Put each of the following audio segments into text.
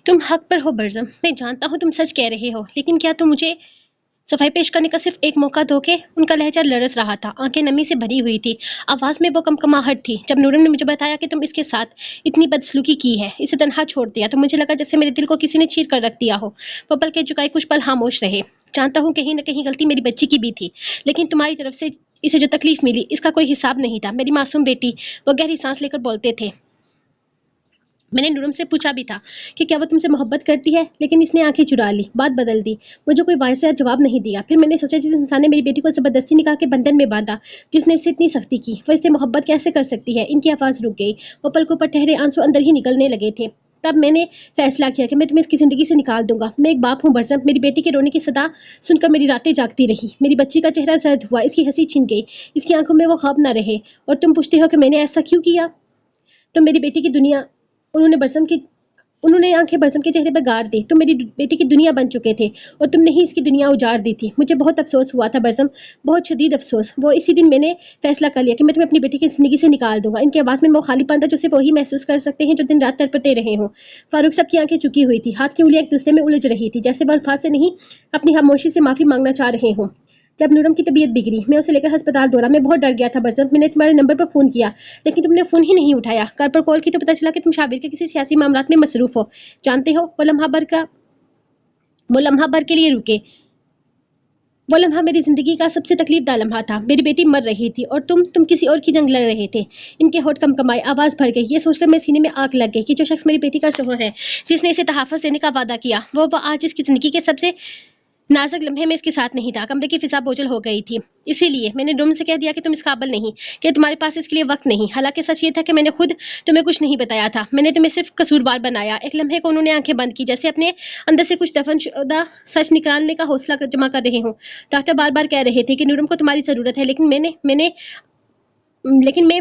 तुम हक पर हो बरज़म, मैं जानता हूँ तुम सच कह रहे हो, लेकिन क्या तुम मुझे सफाई पेश करने का सिर्फ एक मौका दोगे? उनका लहजा लरस रहा था, आंखें नमी से भरी हुई थी, आवाज में वो कमकमाहट थी। जब नूरम ने मुझे बताया कि तुम इसके साथ इतनी बदसलूकी की है, इसे तन्हा छोड़ दिया, तो मुझे लगा जैसे मेरे दिल को किसी ने चीर कर रख दिया हो। वो पल के झुकाए कुछ पल खामोश रहे। जानता हूँ कहीं न कहीं गलती मेरी बच्ची की भी थी, लेकिन तुम्हारी तरफ से इसे जो तकलीफ मिली, इसका कोई हिसाब नहीं था। मेरी मासूम बेटी, वो गहरी सांस लेकर बोलते थे। मैंने नूरम से पूछा भी था कि क्या वो तुमसे मोहब्बत करती है, लेकिन इसने आंखें चुरा ली, बात बदल दी। मुझे कोई वायसा जवाब नहीं दिया। फिर मैंने सोचा जिस इंसान ने मेरी बेटी को जबरदस्ती निकाह के बंधन में बांधा, जिसने इससे इतनी सख्ती की, वो इससे मोहब्बत कैसे कर सकती है? इनकी आवाज़ रुक गई। वो पलकों पर ठहरे आंसू अंदर ही निकलने लगे थे। तब मैंने फैसला किया कि मैं तुम्हें इसकी ज़िंदगी से निकाल दूंगा। मैं एक बाप हूँ बरसम, मेरी बेटी के रोने की सदा सुनकर मेरी रातें जागती रही। मेरी बच्ची का चेहरा जर्द हुआ, इसकी हंसी छिन गई, इसकी आंखों में वो ख्वाब न रहे। और तुम पूछते हो कि मैंने ऐसा क्यों किया? तो मेरी बेटी की दुनिया उन्होंने बरसम की उन्होंने आंखें बरसम के चेहरे पर गाड़ दी। तुम मेरी बेटी की दुनिया बन चुके थे और तुमने ही इसकी दुनिया उजाड़ दी थी। मुझे बहुत अफसोस हुआ था बरसम, बहुत शदीद अफसोस। वो इसी दिन मैंने फैसला कर लिया कि मैं तुम्हें अपनी बेटी की ज़िंदगी से निकाल दूंगा। इनकी आवाज़ में वो खालीपन था जो सिर्फ वही महसूस कर सकते हैं जो दिन रात तड़पते रहे हों। फारूक साहब की आंखें चुकी हुई थी, हाथ की उंगलियां एक दूसरे में उलझ रही थी, जैसे वह अल्फाज से नहीं अपनी खामोशी से माफ़ी मांगना चाह रहे हों। जब नूरम की तबीयत बिगड़ी, मैं उसे लेकर अस्पताल दौड़ा। मैं बहुत डर गया था बरसम। मैंने तुम्हारे नंबर पर फ़ोन किया, लेकिन तुमने फ़ोन ही नहीं उठाया। घर पर कॉल की तो पता चला कि तुम शाबिर के किसी सियासी मामलात में मसरूफ़ हो। जानते हो, वो लम्हा भर के लिए रुके। वो लम्हा मेरी ज़िंदगी का सबसे तकलीफदा लम्हा था। मेरी बेटी मर रही थी और तुम किसी और की जंग लड़ रहे थे। इनके होठ कमकमाए, आवाज़ भर गई। ये सोचकर मेरे सीने में आग लग गई कि जो शख्स मेरी बेटी का शोहर है, जिसने इसे तहफ़्फ़ुज़ देने का वादा किया, वो आज इसकी ज़िंदगी के सबसे नाज़ुक लम्हे में इसके साथ नहीं था। कमरे की फ़िज़ा बोझिल हो गई थी। इसीलिए मैंने नूरम से कह दिया कि तुम इस काबिल नहीं, कि तुम्हारे पास इसके लिए वक़्त नहीं। हालाँकि सच ये था कि मैंने खुद तुम्हें कुछ नहीं बताया था। मैंने तुम्हें सिर्फ़ कसूरवार बनाया। एक लम्हे को उन्होंने आँखें बंद की, जैसे अपने अंदर से कुछ दफ़नशुदा सच निकालने का हौसला जमा कर रहे हों। डॉक्टर बार-बार कह रहे थे कि नूरम को तुम्हारी ज़रूरत है, लेकिन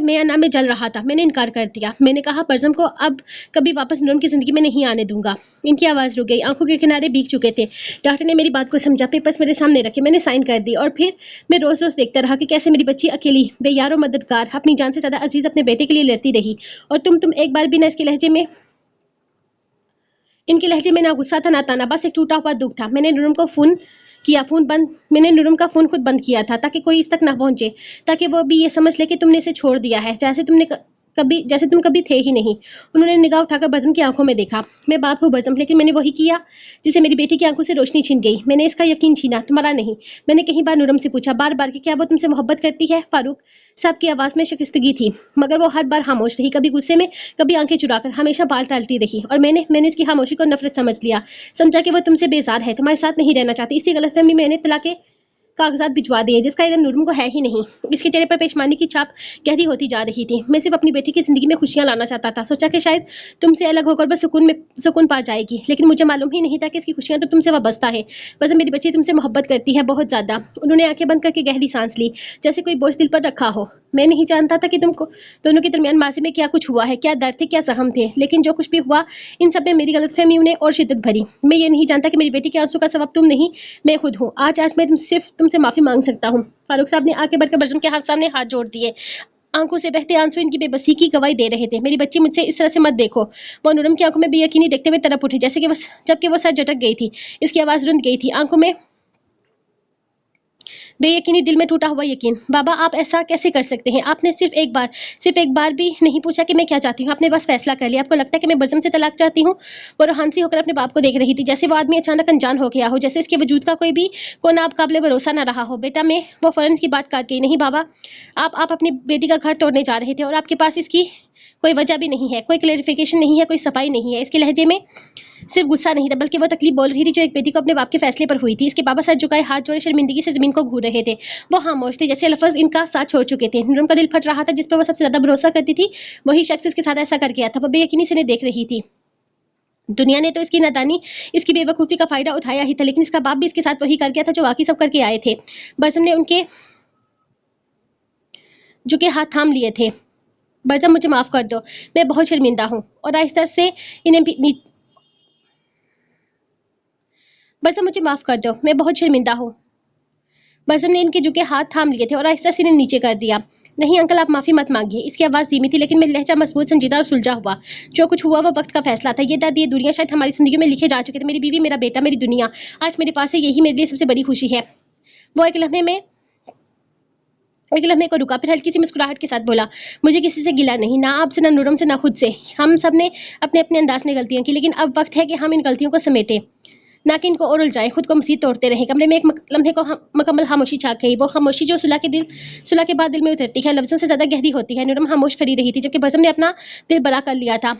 मैं ना में जल रहा था। मैंने इनकार कर दिया। मैंने कहा बरज़म को अब कभी वापस नूरम की ज़िंदगी में नहीं आने दूंगा। इनकी आवाज़ रुक गई, आंखों के किनारे भीग चुके थे। डॉक्टर ने मेरी बात को समझा, पेपर्स मेरे सामने रखे, मैंने साइन कर दी। और फिर मैं रोज़ रोज़ देखता रहा कि कैसे मेरी बच्ची अकेली, बेयारो मददगार, अपनी जान से ज़्यादा अजीज़ अपने बेटे के लिए लड़ती रही। और तुम एक बार भी ना इनके लहजे में ना गुस्सा था ना ताना, बस एक टूटा हुआ दुख था। मैंने नूरम का फ़ोन खुद बंद किया था, ताकि कोई इस तक ना पहुंचे, ताकि वो भी ये समझ ले कि तुमने इसे छोड़ दिया है, जैसे तुम कभी थे ही नहीं। उन्होंने निगाह उठाकर बरज़म की आंखों में देखा। मैं बाप हूँ बरज़म, लेकिन मैंने वही किया जिसे मेरी बेटी की आंखों से रोशनी छिन गई। मैंने इसका यकीन छीना, तुम्हारा नहीं। मैंने कई बार नूरम से पूछा, बार-बार, कि क्या वो तुमसे मोहब्बत करती है? फारूक साहब की आवाज़ में शिकस्तगी थी, मगर वो हर बार खामोश रही, कभी गुस्से में, कभी आंखें चुराकर, हमेशा बाल टालती रही। और मैंने इसकी खामोशी को नफरत समझ लिया। समझा कि वो तुमसे बेजार है, तुम्हारे साथ नहीं रहना चाहती। इसी गलतफहमी में मैंने तलाक के कागजात भिजवा दिए, जिसका इल्म नूरम को है ही नहीं। इसके चेहरे पर पेशमानी की छाप गहरी होती जा रही थी। मैं सिर्फ अपनी बेटी की ज़िंदगी में खुशियां लाना चाहता था। सोचा कि शायद तुमसे अलग होकर वह सुकून पा जाएगी, लेकिन मुझे मालूम ही नहीं था कि इसकी खुशियां तो तुमसे वाबस्ता है। बस मेरी बच्ची तुमसे मोहब्बत करती है, बहुत ज़्यादा। उन्होंने आंखें बंद करके गहरी सांस ली, जैसे कोई बोझ दिल पर रखा हो। मैं नहीं जानता था कि तुमको दोनों के दरमियान माजी में क्या कुछ हुआ है, क्या दर्द थे, क्या जख्म थे, लेकिन जो कुछ भी हुआ, इन सब में मेरी गलतफहमी उन्हें और शिद्दत भरी। मैं ये नहीं जानता कि मेरी बेटी के आंसू का सबब तुम नहीं, मैं खुद हूँ। आज मैं सिर्फ तुमसे माफ़ी मांग सकता हूँ। फारूक साहब ने आगे बढ़कर बरज़म के सामने हाथ जोड़ दिए। आंखों से बहते आंसू इनकी बेबसी की गवाही दे रहे थे। मेरी बच्ची, मुझसे इस तरह से मत देखो। वो नूरम की आंखों में बेयकीनी देखते हुए तड़प उठी, जबकि वो सर झटक गई थी। इसकी आवाज़ रुंध गई थी, आंखों में बेयकीनी, दिल में टूटा हुआ यकीन। बाबा, आप ऐसा कैसे कर सकते हैं? आपने सिर्फ एक बार भी नहीं पूछा कि मैं क्या चाहती हूँ। आपने बस फैसला कर लिया। आपको लगता है कि मैं बरज़म से तलाक चाहती हूँ? वो रूहानी होकर अपने बाप को देख रही थी, जैसे वो आदमी अचानक अनजान हो गया हो, जैसे इसके वजूद का कोई भी कोना अब काबिल भरोसा ना रहा हो। बेटा, वो फौरन की बात काट गई। नहीं बाबा, आप अपनी बेटी का घर तोड़ने जा रहे थे, और आपके पास इसकी कोई वजह भी नहीं है, कोई क्लैरिफिकेशन नहीं है, कोई सफाई नहीं है। इसके लहजे में सिर्फ गुस्सा नहीं था, बल्कि वो तकलीफ बोल रही थी जो एक बेटी को अपने बाप के फैसले पर हुई थी। इसके बाबा सर झुकाए, हाथ जोड़े, शर्मिंदगी से जमीन को घूर रहे थे। वो खामोश थे, जैसे लफ्ज इनका साथ छोड़ चुके थे। नूरम का दिल फट रहा था, जिस पर वो सबसे ज्यादा भरोसा करती थी, वही शख्स इसके साथ ऐसा कर गया था। वो बेयकीनी से देख रही थी। दुनिया ने तो इसकी नादानी, इसकी बेवकूफ़ी का फायदा उठाया ही था, लेकिन इसका बाप भी इसके साथ वही कर गया था जो बाकी सब करके आए थे। बरज़म ने उनके झुके हाथ थाम लिए थे। बरज़म, मुझे माफ़ कर दो, मैं बहुत शर्मिंदा हूँ। और आहिस्ता से इन्हें बरज़म, मुझे माफ़ कर दो, मैं बहुत शर्मिंदा हूँ। बरज़म ने इनके झुके हाथ थाम लिए थे और आहिस्ता से इन्हें नीचे कर दिया। नहीं अंकल, आप माफ़ी मत मांगिए। इसकी आवाज़ धीमी थी लेकिन मेरा लहजा मजबूत, संजीदा और सुलझा हुआ। जो कुछ हुआ वो वक्त का फैसला था। ये दर्द, ये दुनिया शायद हमारी ज़िंदगी में लिखे जा चुके थे। मेरी बीवी, मेरा बेटा, मेरी दुनिया आज मेरे पास है। यही मेरे लिए सबसे बड़ी खुशी है। वो एक लम्हे को रुका, फिर हल्की सी मुस्कुराहट के साथ बोला, मुझे किसी से गिला नहीं, ना आपसे, ना नूरम से, ना खुद से। हम सब ने अपने अपने अंदाज में गलतियां की, लेकिन अब वक्त है कि हम इन गलतियों को समेटें, ना कि इनको और उलझाएं, खुद को मसीह तोड़ते रहें। कमरे में एक लम्हे को मुकम्मल खामोशी छा गई। वो खामोशी जो सुलह के बाद दिल में उतरती है, लफ्जों से ज़्यादा गहरी होती है। नूरम खामोश खड़ी रही थी, जबकि बज़म ने अपना दिल बड़ा कर लिया था।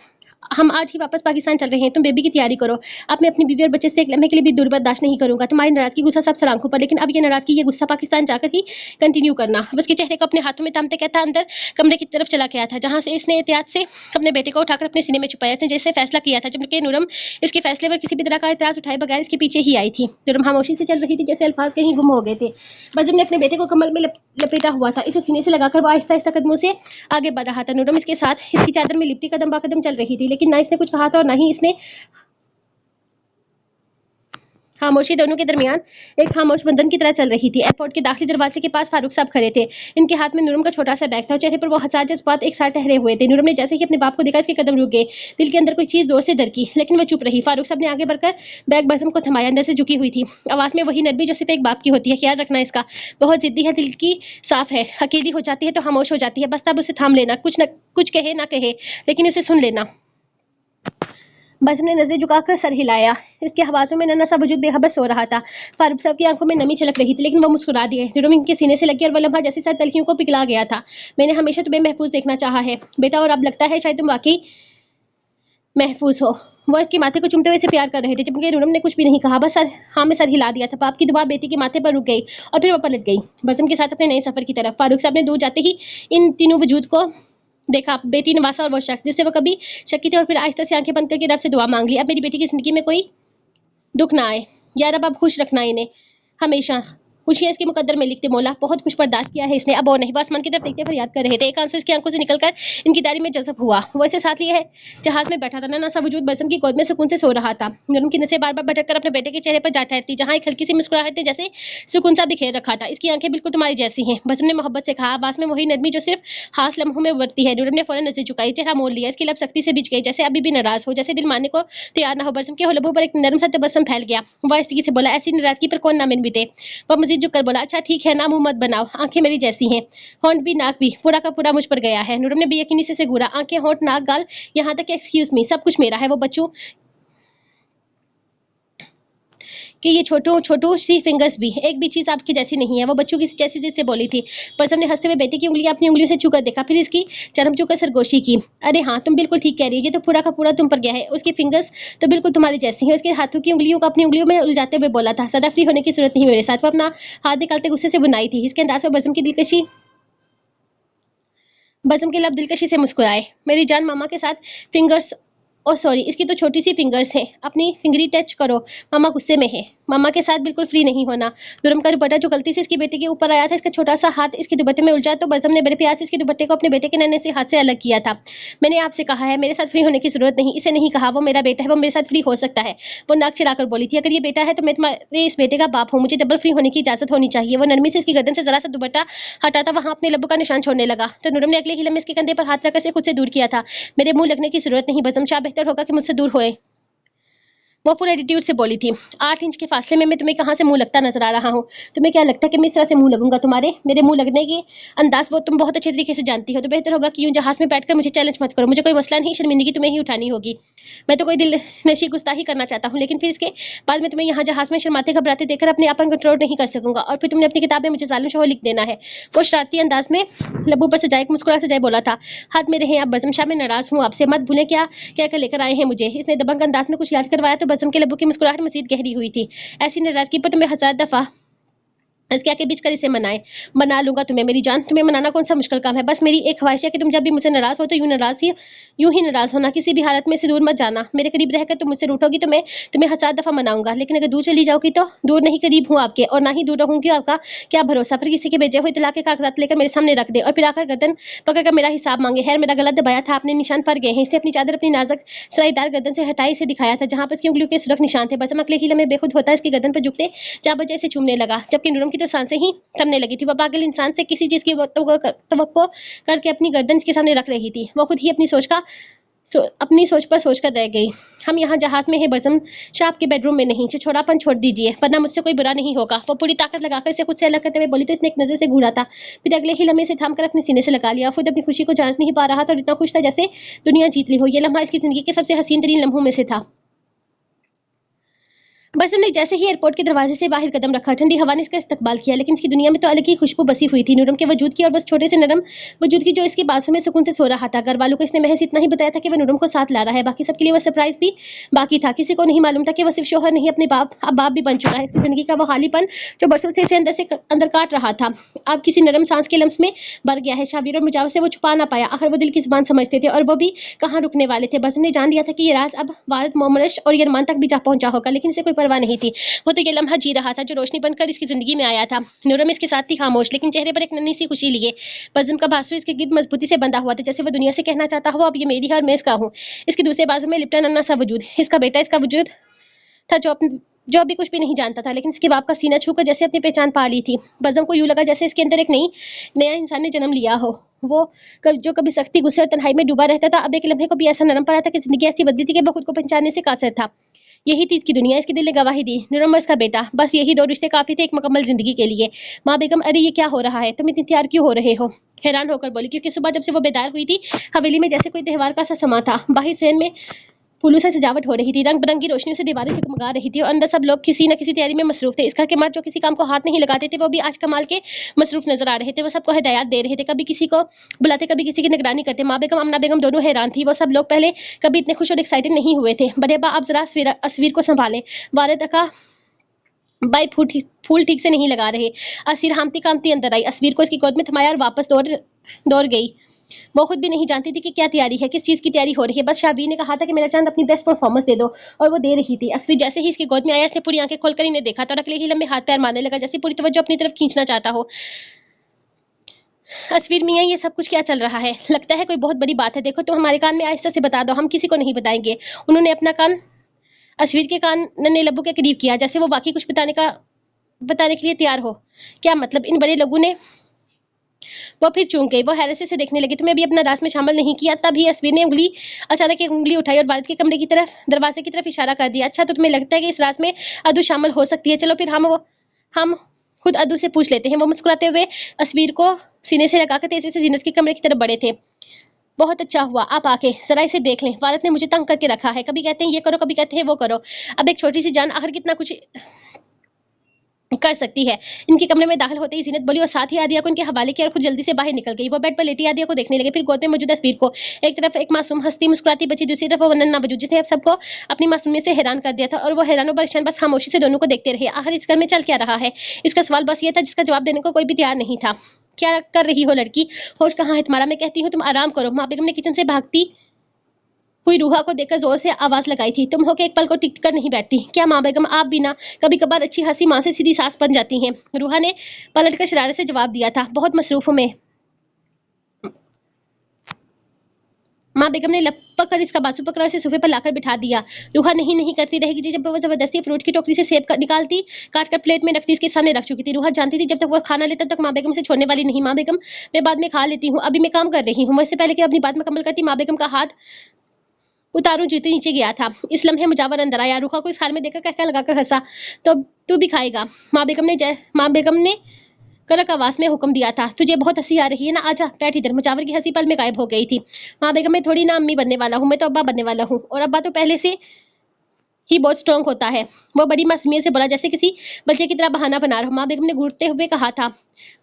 हम आज ही वापस पाकिस्तान चल रहे हैं। तुम बेबी की तैयारी करो। अब मैं अपनी बीवी और बच्चे से एक लम्हे के लिए भी दूर बर्दाश्त नहीं करूंगा। तुम्हारी नाराजगी, गुस्सा सब सलाखों पर, लेकिन अब ये नाराजगी, ये गुस्सा पाकिस्तान जाकर ही कंटिन्यू करना। उसके चेहरे को अपने हाथों में थामते कहता अंदर कमरे की तरफ चला गया था, जहां से इसने एहतियात से अपने बेटे को उठाकर अपने सीने में छुपाया। इसने जैसे फैसला किया था, जबकि नूरम इसके फैसले पर किसी भी तरह का एतराज उठाए बगैर इसके पीछे ही आई थी। नूरम खामोशी से चल रही थी, जैसे अल्फाज कहीं गुम हो गए थे। बज़म ने अपने बेटे को कमर में लपेटा हुआ था। इसे सीने से लगाकर वो आहिस्ता आहिस्ता कदमों से आगे बढ़ रहा था। नूरम इसके साथ इसकी चादर में लिपटी कदम बा कदम चल रही थी, लेकिन ना इसने कुछ कहा था और ना ही इसने। खामोशी दोनों के दरमियान एक खामोश बंधन की तरह चल रही थी। एयरपोर्ट के दाखिली दरवाजे के पास फारूक साहब खड़े थे। इनके हाथ में नूरम का छोटा सा बैग था और चेहरे पर वो हसास जज्बात एक साथ ठहरे हुए थे। नूरम ने जैसे ही अपने बाप को देखा, इसके कदम रुक गए। दिल के अंदर कोई चीज जोर से दरकी, लेकिन वो चुप रही। फारूक साहब ने आगे बढ़कर बैग बज़म को थमाया, अंदर से झुकी हुई थी। आवाज में वही नरमी जो सिर्फ एक बाप की होती है। ख्याल रखना इसका, बहुत जिद्दी है, दिल की साफ है। अकेली हो जाती है तो खामोश हो जाती है। बस तब उसे थाम लेना, कुछ कहे ना कहे, लेकिन उसे सुन लेना। बज़म ने नजरें झुकाकर सर हिलाया। इसके हवासों में नन्हा सा वजूद बेहबस सो रहा था। फारूक साहब की आंखों में नमी छलक रही थी, लेकिन वो मुस्कुरा दिए। नूरम इनके सीने से लगी और वो लम्हा जैसे शायद तलखियों को पिघला गया था। मैंने हमेशा तुम्हें महफूज देखना चाहा है बेटा, और अब लगता है शायद तुम वाकई महफूज हो। वो इसके माथे को चूमते हुए इसे प्यार कर रहे थे, जबकि नूरम ने कुछ भी नहीं कहा, बस हाँ में सर हिला दिया था। बाप की दुआ बेटी के माथे पर रुक गई और फिर वो पलट गई बज़म के साथ अपने नए सफर की तरफ। फारूक साहब ने दूर जाते ही इन तीनों वजूद को देखा, बेटी, नवासा और वो शख्स जिससे वो कभी शक्की थे, और फिर आहिस्ता से आंखें बंद करके रब से दुआ मांग ली, अब मेरी बेटी की जिंदगी में कोई दुख ना आए। यार अब खुश रखना इन्हें हमेशा। खुशियां इसके मुकद्दर में लिखते मौला, बहुत कुछ बर्दाश्त किया है इसने, अब और नहीं। वो आसमान की तरफ देखते फरियाद कर रहे थे। एक आंसू इसकी आंखों से निकलकर इनकी डायरी में जज़ब हुआ। वो इसे साथ लिए है जहाज में बैठा था, ना सा वजूद बज़म की गोद में सुकून से सो रहा था। नूरम की नसें बार बार भटक कर अपने बेटे के चेहरे पर जा ठहरती, जहाँ एक हल्की सी मुस्कुराहट ने जैसे सुकून सा बिखेर रखा था। इसकी आंखें बिल्कुल तुम्हारी जैसी हैं, बज़म ने मोहब्बत से कहा, आवाज में वही नरमी जो सिर्फ खास लम्हों में उभरती है। नूरम ने फौरन नजर झुकाई, चेहरा मोड़ लिया। इसकी लब सख्ती से बिछ गई, जैसे अभी भी नाराज हो, जैसे दिल मानने को तैयार ना हो। बज़म के लबों पर एक नरम सा तबस्सुम फैल गया। वह आहिस्ती से बोला, ऐसी नाराजगी पर कौन ना मिल मिटे। वह मजीद झुककर बोला, अच्छा ठीक है ना, मुंह मत बनाओ, आंखें मेरी जैसी हैं, होंठ भी नाक भी पूरा का पूरा मुझ पर गया है। नूरम ने बेयकीनी से घूरा, आंखें, होंठ, नाक, गाल, यहाँ तक एक्सक्यूज मी, सब कुछ मेरा है। वो बच्चों कि ये छोटू छोटू सी फिंगर्स भी एक भी चीज आपकी जैसी नहीं है। वो बच्चों की जैसी जिससे बोली थी। बज़म ने हंसते हुए बेटे की उंगलियां अपनी उंगलियों से छूकर देखा, फिर इसकी चरम छूकर सरगोशी की। अरे हाँ, तुम बिल्कुल ठीक कह रही हो, ये तो पूरा का पूरा तुम पर गया है। उसकी फिंगर्स तो बिल्कुल तुम्हारी जैसी है। उसके हाथों की उंगलियों को अपनी उंगलियों में उलझाते हुए बोला था, सदा फ्री होने की जरूरत नहीं मेरे साथ। वो अपना हाथ निकालते गुस्से से बुनाई थी। इसके अंदाज में बज़म के लब दिलकशी से मुस्कुराए। मेरी जान, मामा के साथ फिंगर्स, ओ सॉरी, इसकी तो छोटी सी फिंगर्स हैं, अपनी फिंगरी टच करो। मामा गुस्से में है, मामा के साथ बिल्कुल फ्री नहीं होना। नूरम का दुपट्टा जो गलती से इसके बेटे के ऊपर आया था, इसका छोटा सा हाथ इसके दुपट्टे में उलझा, तो बज़म ने बड़े प्यार से इसके दुपट्टे को अपने बेटे के नन्हे से हाथ से अलग किया था। मैंने आपसे कहा है, मेरे साथ फ्री होने की जरूरत नहीं। इसे नहीं कहा, वो मेरा बेटा है, वो मेरे साथ फ्री हो सकता है। वो नाक चिराकर बोली थी, अगर ये बेटा है तो मैं तुम्हारे इस बेटे का बाप हूँ, मुझे डबल फ्री होने की इजाजत होनी चाहिए। वो नरमी से इसकी गर्दन से जरा सा दुपट्टा हटाता वहां अपने लब्बों का निशान छोड़ने लगा, तो नूरम ने अगले ही लम्हे इसके कंधे पर हाथ रखकर इसे खुद से दूर किया था। मेरे मुंह लगने की जरूरत नहीं बज़म, शायद बेहतर होगा कि मुझसे दूर होए। वो फुल एटीट्यूड से बोली थी। 8 इंच के फासले में मैं तुम्हें कहाँ से मुंह लगता नजर आ रहा हूँ? तुम्हें क्या लगता है कि मैं इस तरह से मुंह लगूंगा तुम्हारे? मेरे मुंह लगने की अंदाज वो तुम बहुत अच्छे तरीके से जानती हो, तो बेहतर होगा कि यूं जहाज में बैठकर मुझे चैलेंज मत करो। मुझे कोई मसला नहीं, शर्मिंदगी तुम्हें ही उठानी होगी। मैं तो कोई दिल नशी गुस्ताही करना चाहता हूँ, लेकिन फिर इसके बाद में तुम्हें यहाँ जहाज में शर्माते घबराते देखकर अपने आप कंट्रोल नहीं कर सकूंगा, और फिर तुमने अपनी किताब में मुझे जालिम शोहर लिख देना है। वो शरारती अंदाज में लबू पर सजाए मुस्कुरा सजाए बोला था, हाथ में रहे आप बज़म शाह, मैं नाराज हूँ आपसे, मत भूलें क्या क्या कर लेकर आए हैं मुझे। इसने दबंग अंदाज में कुछ याद करवाया, तो बज़म के लबू की मुस्कुराहट मजीद गहरी हुई थी। ऐसी नाराजगी पर तुम्हें 1000 दफा इसके आगे बीच कर इसे मना लूंगा तुम्हें मेरी जान। तुम्हें मनाना कौन सा मुश्किल काम है? बस मेरी एक ख्वाहिश है कि तुम जब भी मुझसे नाराज हो तो यूं ही नाराज होना, किसी भी हालत में से दूर मत जाना। मेरे करीब रहकर तुम मुझसे रूठोगी तो मैं तुम्हें 1000 दफा मनाऊंगा, लेकिन अगर दूर चली जाओगी तो दूर नहीं करीब हूँ आपके, और ना ही दूर रहूंगी। आपका क्या भरोसा? फिर किसी के भेजे हुए तलाक के कागजात लेकर मेरे सामने रख दे और फिर आकर गर्दन पकड़कर मेरा हिसाब मांगे। खैर, मेरा गला दबाया था आपने, निशान पर गए हैं। इसने अपनी चादर अपनी नाजुक सराईदार गर्दन से हटाई, इसे दिखाया था जहां पर इसकी उंगलियों के सुरख निशान थे। बस अगले ही लम्हे बेखुद होता इसकी गर्दन पर झुकते जा बजे से चूमने लगा, जबकि नूरम की की तो सांसें ही थमने लगी थी। वो पागल इंसान से किसी चीज़ की तवक्को करके अपनी गर्दन इसके सामने रख रही थी। वो खुद ही अपनी सोच पर सोच कर रह गई। हम यहाँ जहाज में है बज़म, शाह आपके बेडरूम में नहीं। छोड़ापन छोड़ दीजिए वरना मुझसे कोई बुरा नहीं होगा। वो पूरी ताकत लगाकर इसे खुद से अलग करते हुए बोली तो इसने एक नज़र से घूरा था, फिर अगले ही लम्हे से थामकर अपने सीने से लगा लिया। खुद अपनी खुशी को जांच नहीं पा रहा था और इतना खुश था जैसे दुनिया जीत ली हो। यह लम्हा इसकी जिंदगी के सबसे हसीन तरीन लम्हों में से था। बसम ने जैसे ही एयरपोर्ट के दरवाजे से बाहर कदम रखा, ठंडी हवा ने इसका इस्तकबाल किया, लेकिन इसकी दुनिया में तो अलग ही खुशबू बसी हुई थी नूरम के वजूद की, और बस छोटे से नरम वजूद की जो इसकी बाजू में सुकून से सो रहा था। घर वालों को इसने महज इतना ही बताया था कि वह नूरम को साथ ला रहा है, बाकी सबके लिए वह सरप्राइज भी बाकी था। किसी को नहीं मालूम था कि वह सिर्फ शोहर नहीं, अपने अब बाप भी बन चुका है। इसकी जिंदगी का वो खालीपन जो बरसों से इसे अंदर काट रहा था, अब किसी नरम सांस के लम्स में भर गया है। शाबिर और मुजावर से वो छुपा ना पाया, आखिर वो दिल की जुबान समझते थे और वो भी कहाँ रुकने वाले थे। बस ने जान लिया था कि ये राज अब वारद मोमरश और यरमान तक भी जा पहुंचा होगा, लेकिन इसे कोई परवाह नहीं थी। वो तो ये लम्हा जी रहा था जो रोशनी बनकर इसकी जिंदगी में आया था। नूरम इसके साथ थी खामोश, लेकिन चेहरे पर एक नन्ही सी खुशी लिए। बज़म का बासु इसके गिर्द मजबूती से बंधा हुआ था, जैसे वो दुनिया से कहना चाहता हो अब ये मेरी है और मैं इसका हूँ। इसके दूसरे बाजू में लिपटा नन्हा सा वजूद, इसका बेटा इसका वजूद था जो अभी कुछ भी नहीं जानता था, लेकिन इसके बाप का सीना छूकर जैसे अपनी पहचान पा ली थी। बज़म को यूं लगा जैसे इसके अंदर एक नया इंसान ने जन्म लिया हो। वो जो कभी सख्ती, गुस्से और तन्हाई में डूबा रहता था, अब एक लम्हे को भी ऐसा नरम पड़ा था कि जिंदगी ऐसी बदली थी कि वो खुद को पहचानने से कासिर था। यही थी इसकी दुनिया, इसके दिल ने गवाही दी। नूरम और इसका बेटा, बस यही दो रिश्ते काफी थे एक मुकम्मल जिंदगी के लिए। माँ बेगम, अरे ये क्या हो रहा है, तुम इतनी तैयार क्यों हो रहे हो? हैरान होकर बोली, क्योंकि सुबह जब से वो बेदार हुई थी हवेली में जैसे कोई त्योहार का सा समा था। बाहर सहन में फूलों से सजावट हो रही थी, रंग बिरंगी रोशनियों से दीवारें जगमगा रही थी और अंदर सब लोग किसी न किसी तैयारी में मसरूफ थे। इस घर के मर्द जो किसी काम को हाथ नहीं लगाते थे, वो भी आज कमाल के मसरूफ नजर आ रहे थे। वो सबको हिदायत दे रहे थे, कभी किसी को बुलाते, कभी किसी की निगरानी करते। माँ बेगम, अमना बेगम दोनों हैरान थी। वो सब लोग पहले कभी इतने खुश और एक्साइटेड नहीं हुए थे। बड़े अब्बा, आप जरा अस्वीर को संभालें, वारद का बाई फूल ठीक से नहीं लगा रहे। अस्वीर हामती कामती अंदर आई, अस्वीर को इसकी गोद में थमाया और वापस दौड़ गई। वो खुद भी नहीं जानती थी कि क्या तैयारी है, किस चीज की तैयारी हो रही है। बस शाबीर ने कहा था कि मेरा चांद अपनी बेस्ट परफॉर्मेंस दे दो, और वो दे रही थी। अस्वीर जैसे ही इसकी गोद में आया, इसने पूरी आंखें खोलकर इन्हें देखा तो अगले ही लम्हे हाथ पैर मारने लगा, जैसे पूरी तवज्जो अपनी तरफ खींचना चाहता हो। अस्वीर मियाँ, ये सब कुछ क्या चल रहा है? लगता है कोई बहुत बड़ी बात है। देखो, तुम हमारे कान में आहिस्ता से बता दो, हम किसी को नहीं बताएंगे। उन्होंने अपना कान अस्वीर के कान नन्हे लब्बू के करीब किया, जैसे वो वाकई कुछ बताने के लिए तैयार हो। क्या मतलब? इन बड़े लोगों ने? वो फिर चूक गई। वो हैरत से देखने लगी। तुम्हें भी अपना राज में शामिल नहीं किया? तभी अस्वीर ने अचानक एक उंगली उठाई और वालिद के कमरे की तरफ, दरवाजे की तरफ इशारा कर दिया। अच्छा, तो तुम्हें लगता है कि इस राज में अदू शामिल हो सकती है? चलो फिर हम खुद अदू से पूछ लेते हैं। वो मुस्कुराते हुए अस्वीर को सीने से लगाकर तेजी से जीनत के कमरे की तरफ बढ़े थे। बहुत अच्छा हुआ आप आके, जरा इसे देख लें। वालिद ने मुझे तंग करके रखा है, कभी कहते हैं ये करो, कभी कहते हैं वो करो। अब एक छोटी सी जान आखिर कितना कुछ कर सकती है। इनके कमरे में दाखिल होते ही जीनत बोली और साथ ही आदिया को इनके हवाले किया और खुद जल्दी से बाहर निकल गई। वो बेड पर लेटी आदिया को देखने लगे, फिर गोद में मौजूद तस्वीर को। एक तरफ एक मासूम हंसती मुस्कुराती बच्ची, दूसरी तरफ वो नन्हा वजूद जिसने अब सबको अपनी मासूमियत से हैरान कर दिया था, और वो हैरान और परेशान बस खामोशी से दोनों को देखते रहे। आखिर इस घर में चल क्या रहा है? इसका सवाल बस ये था जिसका जवाब देने को कोई भी तैयार नहीं था। क्या कर रही हो लड़की? होश कहाँ है तुम्हारा? मैं कहती हूँ तुम आराम करो। माँ बेगम ने किचन से भागती हुई रूहा को देखकर जोर से आवाज लगाई थी। तुम हो के एक पल को टिक कर नहीं बैठती क्या? माँ बेगम, आप भी ना, कभी कभार अच्छी हंसी माँ से सीधी सास बन जाती हैं। रूहा ने पलटकर शरारत से जवाब दिया था। बहुत मसरूफ हूं मैं। माँ बेगम ने लपक कर इसका बाजू पकड़ा, इसे सोफे पर लाकर बिठा दिया। रूहा नहीं करती रहेगी जी। जब वो जबरदस्ती फ्रूट की टोकरी से सेब निकालती, काट कर प्लेट में रखती, इसके सामने रख चुकी थी। रूहा जानती थी जब तक वो खाना लेता तक माँ बेगम से छोड़ने वाली नहीं। माँ बेगम, मैं बाद में खा लेती हूँ, अभी मैं काम कर रही हूँ। वो इससे पहले कि अपनी बात मुकम्मल करती, माँ बेगम का हाथ उतारू जूते नीचे गया था। इस लम्हे मुजावर अंदर आया। रूहा को इस हाल में देखकर कहका लगाकर हंसा। तो तू भी खाएगा? माँ बेगम ने कड़क आवाज में हुक्म दिया था। तुझे बहुत हंसी आ रही है ना, आजा बैठ इधर। मुजावर की हंसी पल में गायब हो गई थी। माँ बेगम, मैं थोड़ी ना अम्मी बनने वाला हूँ, मैं तो अब्बा बनने वाला हूँ, और अब्बा तो पहले से ही बहुत स्ट्रांग होता है। वो बड़ी मासूमियत से बोला, जैसे किसी बच्चे की तरह बहाना बना रहा। माँ बेगम ने घूरते हुए कहा था।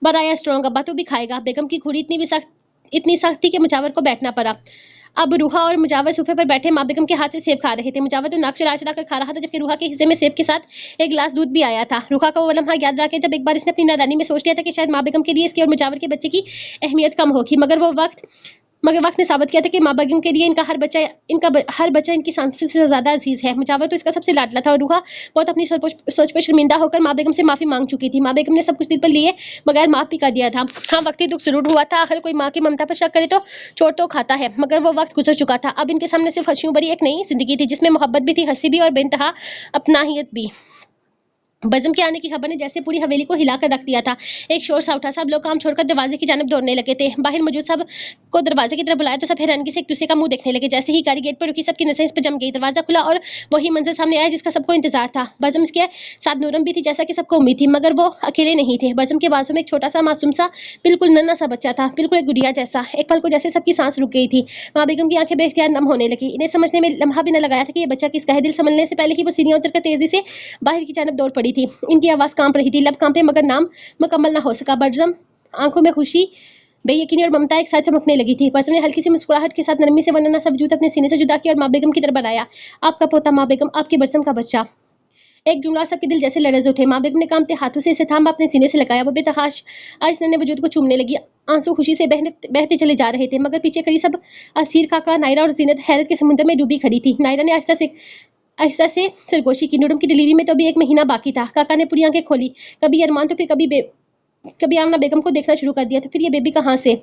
बराया स्ट्रांग, अब्बा तू भी खाएगा। बेगम की घुड़ी इतनी सख्त थी कि मुजावर को बैठना पड़ा। अब रूहा और मुजावर सोफे पर बैठे माँ बेगम के हाथ से सेब खा रहे थे। मुजावर तो नाक चला चला कर खा रहा था, जबकि रूहा के हिस्से में सेब के साथ एक गिलास दूध भी आया था। रूहा का वो लम्हा याद रहा कि जब एक बार इसने अपनी नादानी में सोच लिया था कि शायद माँ बेगम के लिए इसकी और मुजावर के बच्चे की अहमियत कम होगी, मगर वक्त ने साबित किया था कि माँ बेगम के लिए इनका हर बच्चा इनकी सांसों से ज्यादा अजीज है। मुजावर तो इसका सबसे लाडला था, और रूहा बहुत अपनी सोच पर शर्मिंदा होकर माँ बेगम से माफी मांग चुकी थी। माँ बेगम ने सब कुछ दिल पर लिए बगैर माफ भी कर दिया था। हाँ, वक्ती दुख जरूर हुआ था, आखिर कोई माँ की ममता पर शक करे तो चोट तो खाता है, मगर वो वक्त गुजर चुका था। अब इनके सामने सिर्फ हंसियों भरी एक नई जिंदगी थी, जिसमें मोहब्बत भी थी, हंसी भी और बेइंतहा अपनाहियत भी। बज़म के आने की खबर ने जैसे पूरी हवेली को हिलाकर रख दिया था। एक शोर सा उठा, सब लोग काम छोड़कर दरवाजे की जानब दौड़ने लगे थे। बाहर मौजूद सब को दरवाजे की तरफ बुलाया तो सब हैरानगी से एक दूसरे का मुंह देखने लगे। जैसे ही गाड़ी गेट पर रुकी, सबकी नजरें इस पर जम गई। दरवाजा खुला और वही मंजर सामने आया जिसका सबको इंतजार था। बज़म के साथ नूरम भी थी, जैसा कि सबको उम्मीद थी, मगर वो अकेले नहीं थे। बज़म के बाजू में एक छोटा सा मासूम सा बिल्कुल नन्हा सा बच्चा था, बिल्कुल एक गुड़िया जैसा। एक पल को जैसे सबकी सांस रुक गई थी। माँ बेगम की आंखें बेख्तियार नम होने लगी। इन्हें समझने में लम्हा भी न लगाया था कि ये बच्चा किसका है। दिल संभलने से पहले ही वो सीढ़ियां उतरकर तेजी से बाहर की जानब दौड़ पड़ी थी। इनकी आवाज कांप रही थी, लब कांपे, मगर नाम मुकम्मल ना हो सका। बज़म आंखों में खुशी, बेयकीनी और ममता एक साथ चमकने लगी थी। बज़म ने हल्की सी मुस्कुराहट के साथ नरमी से वरना सब वजूद अपने सीने से जुदा किया और माँ बेगम की तरफ बढ़ाया। आपका पोता माँ बेगम, आपके बज़म का बच्चा। एक जुमला सबके दिल जैसे लरज़ उठे। माँ बेगम ने कांपते हाथों से इसे थाम अपने सीने से लगाया। वो बेतहाश आइस ने वजूद को चूमने लगी। आंसू खुशी से बहते चले जा रहे थे, मगर पीछे खड़ी सब असीर काका, नायरा और जीनत हैरत के समुद्र में डूबी खड़ी थी। नायरा ने आहिस्ता से सरगोशी की। नूरम की डिलीवरी में तो अभी एक महीना बाकी था। काका ने पूरी आंखें खोली। कभी अरमान तो फिर कभी आमना बेगम को देखना शुरू कर दिया, तो फिर ये बेबी कहाँ से।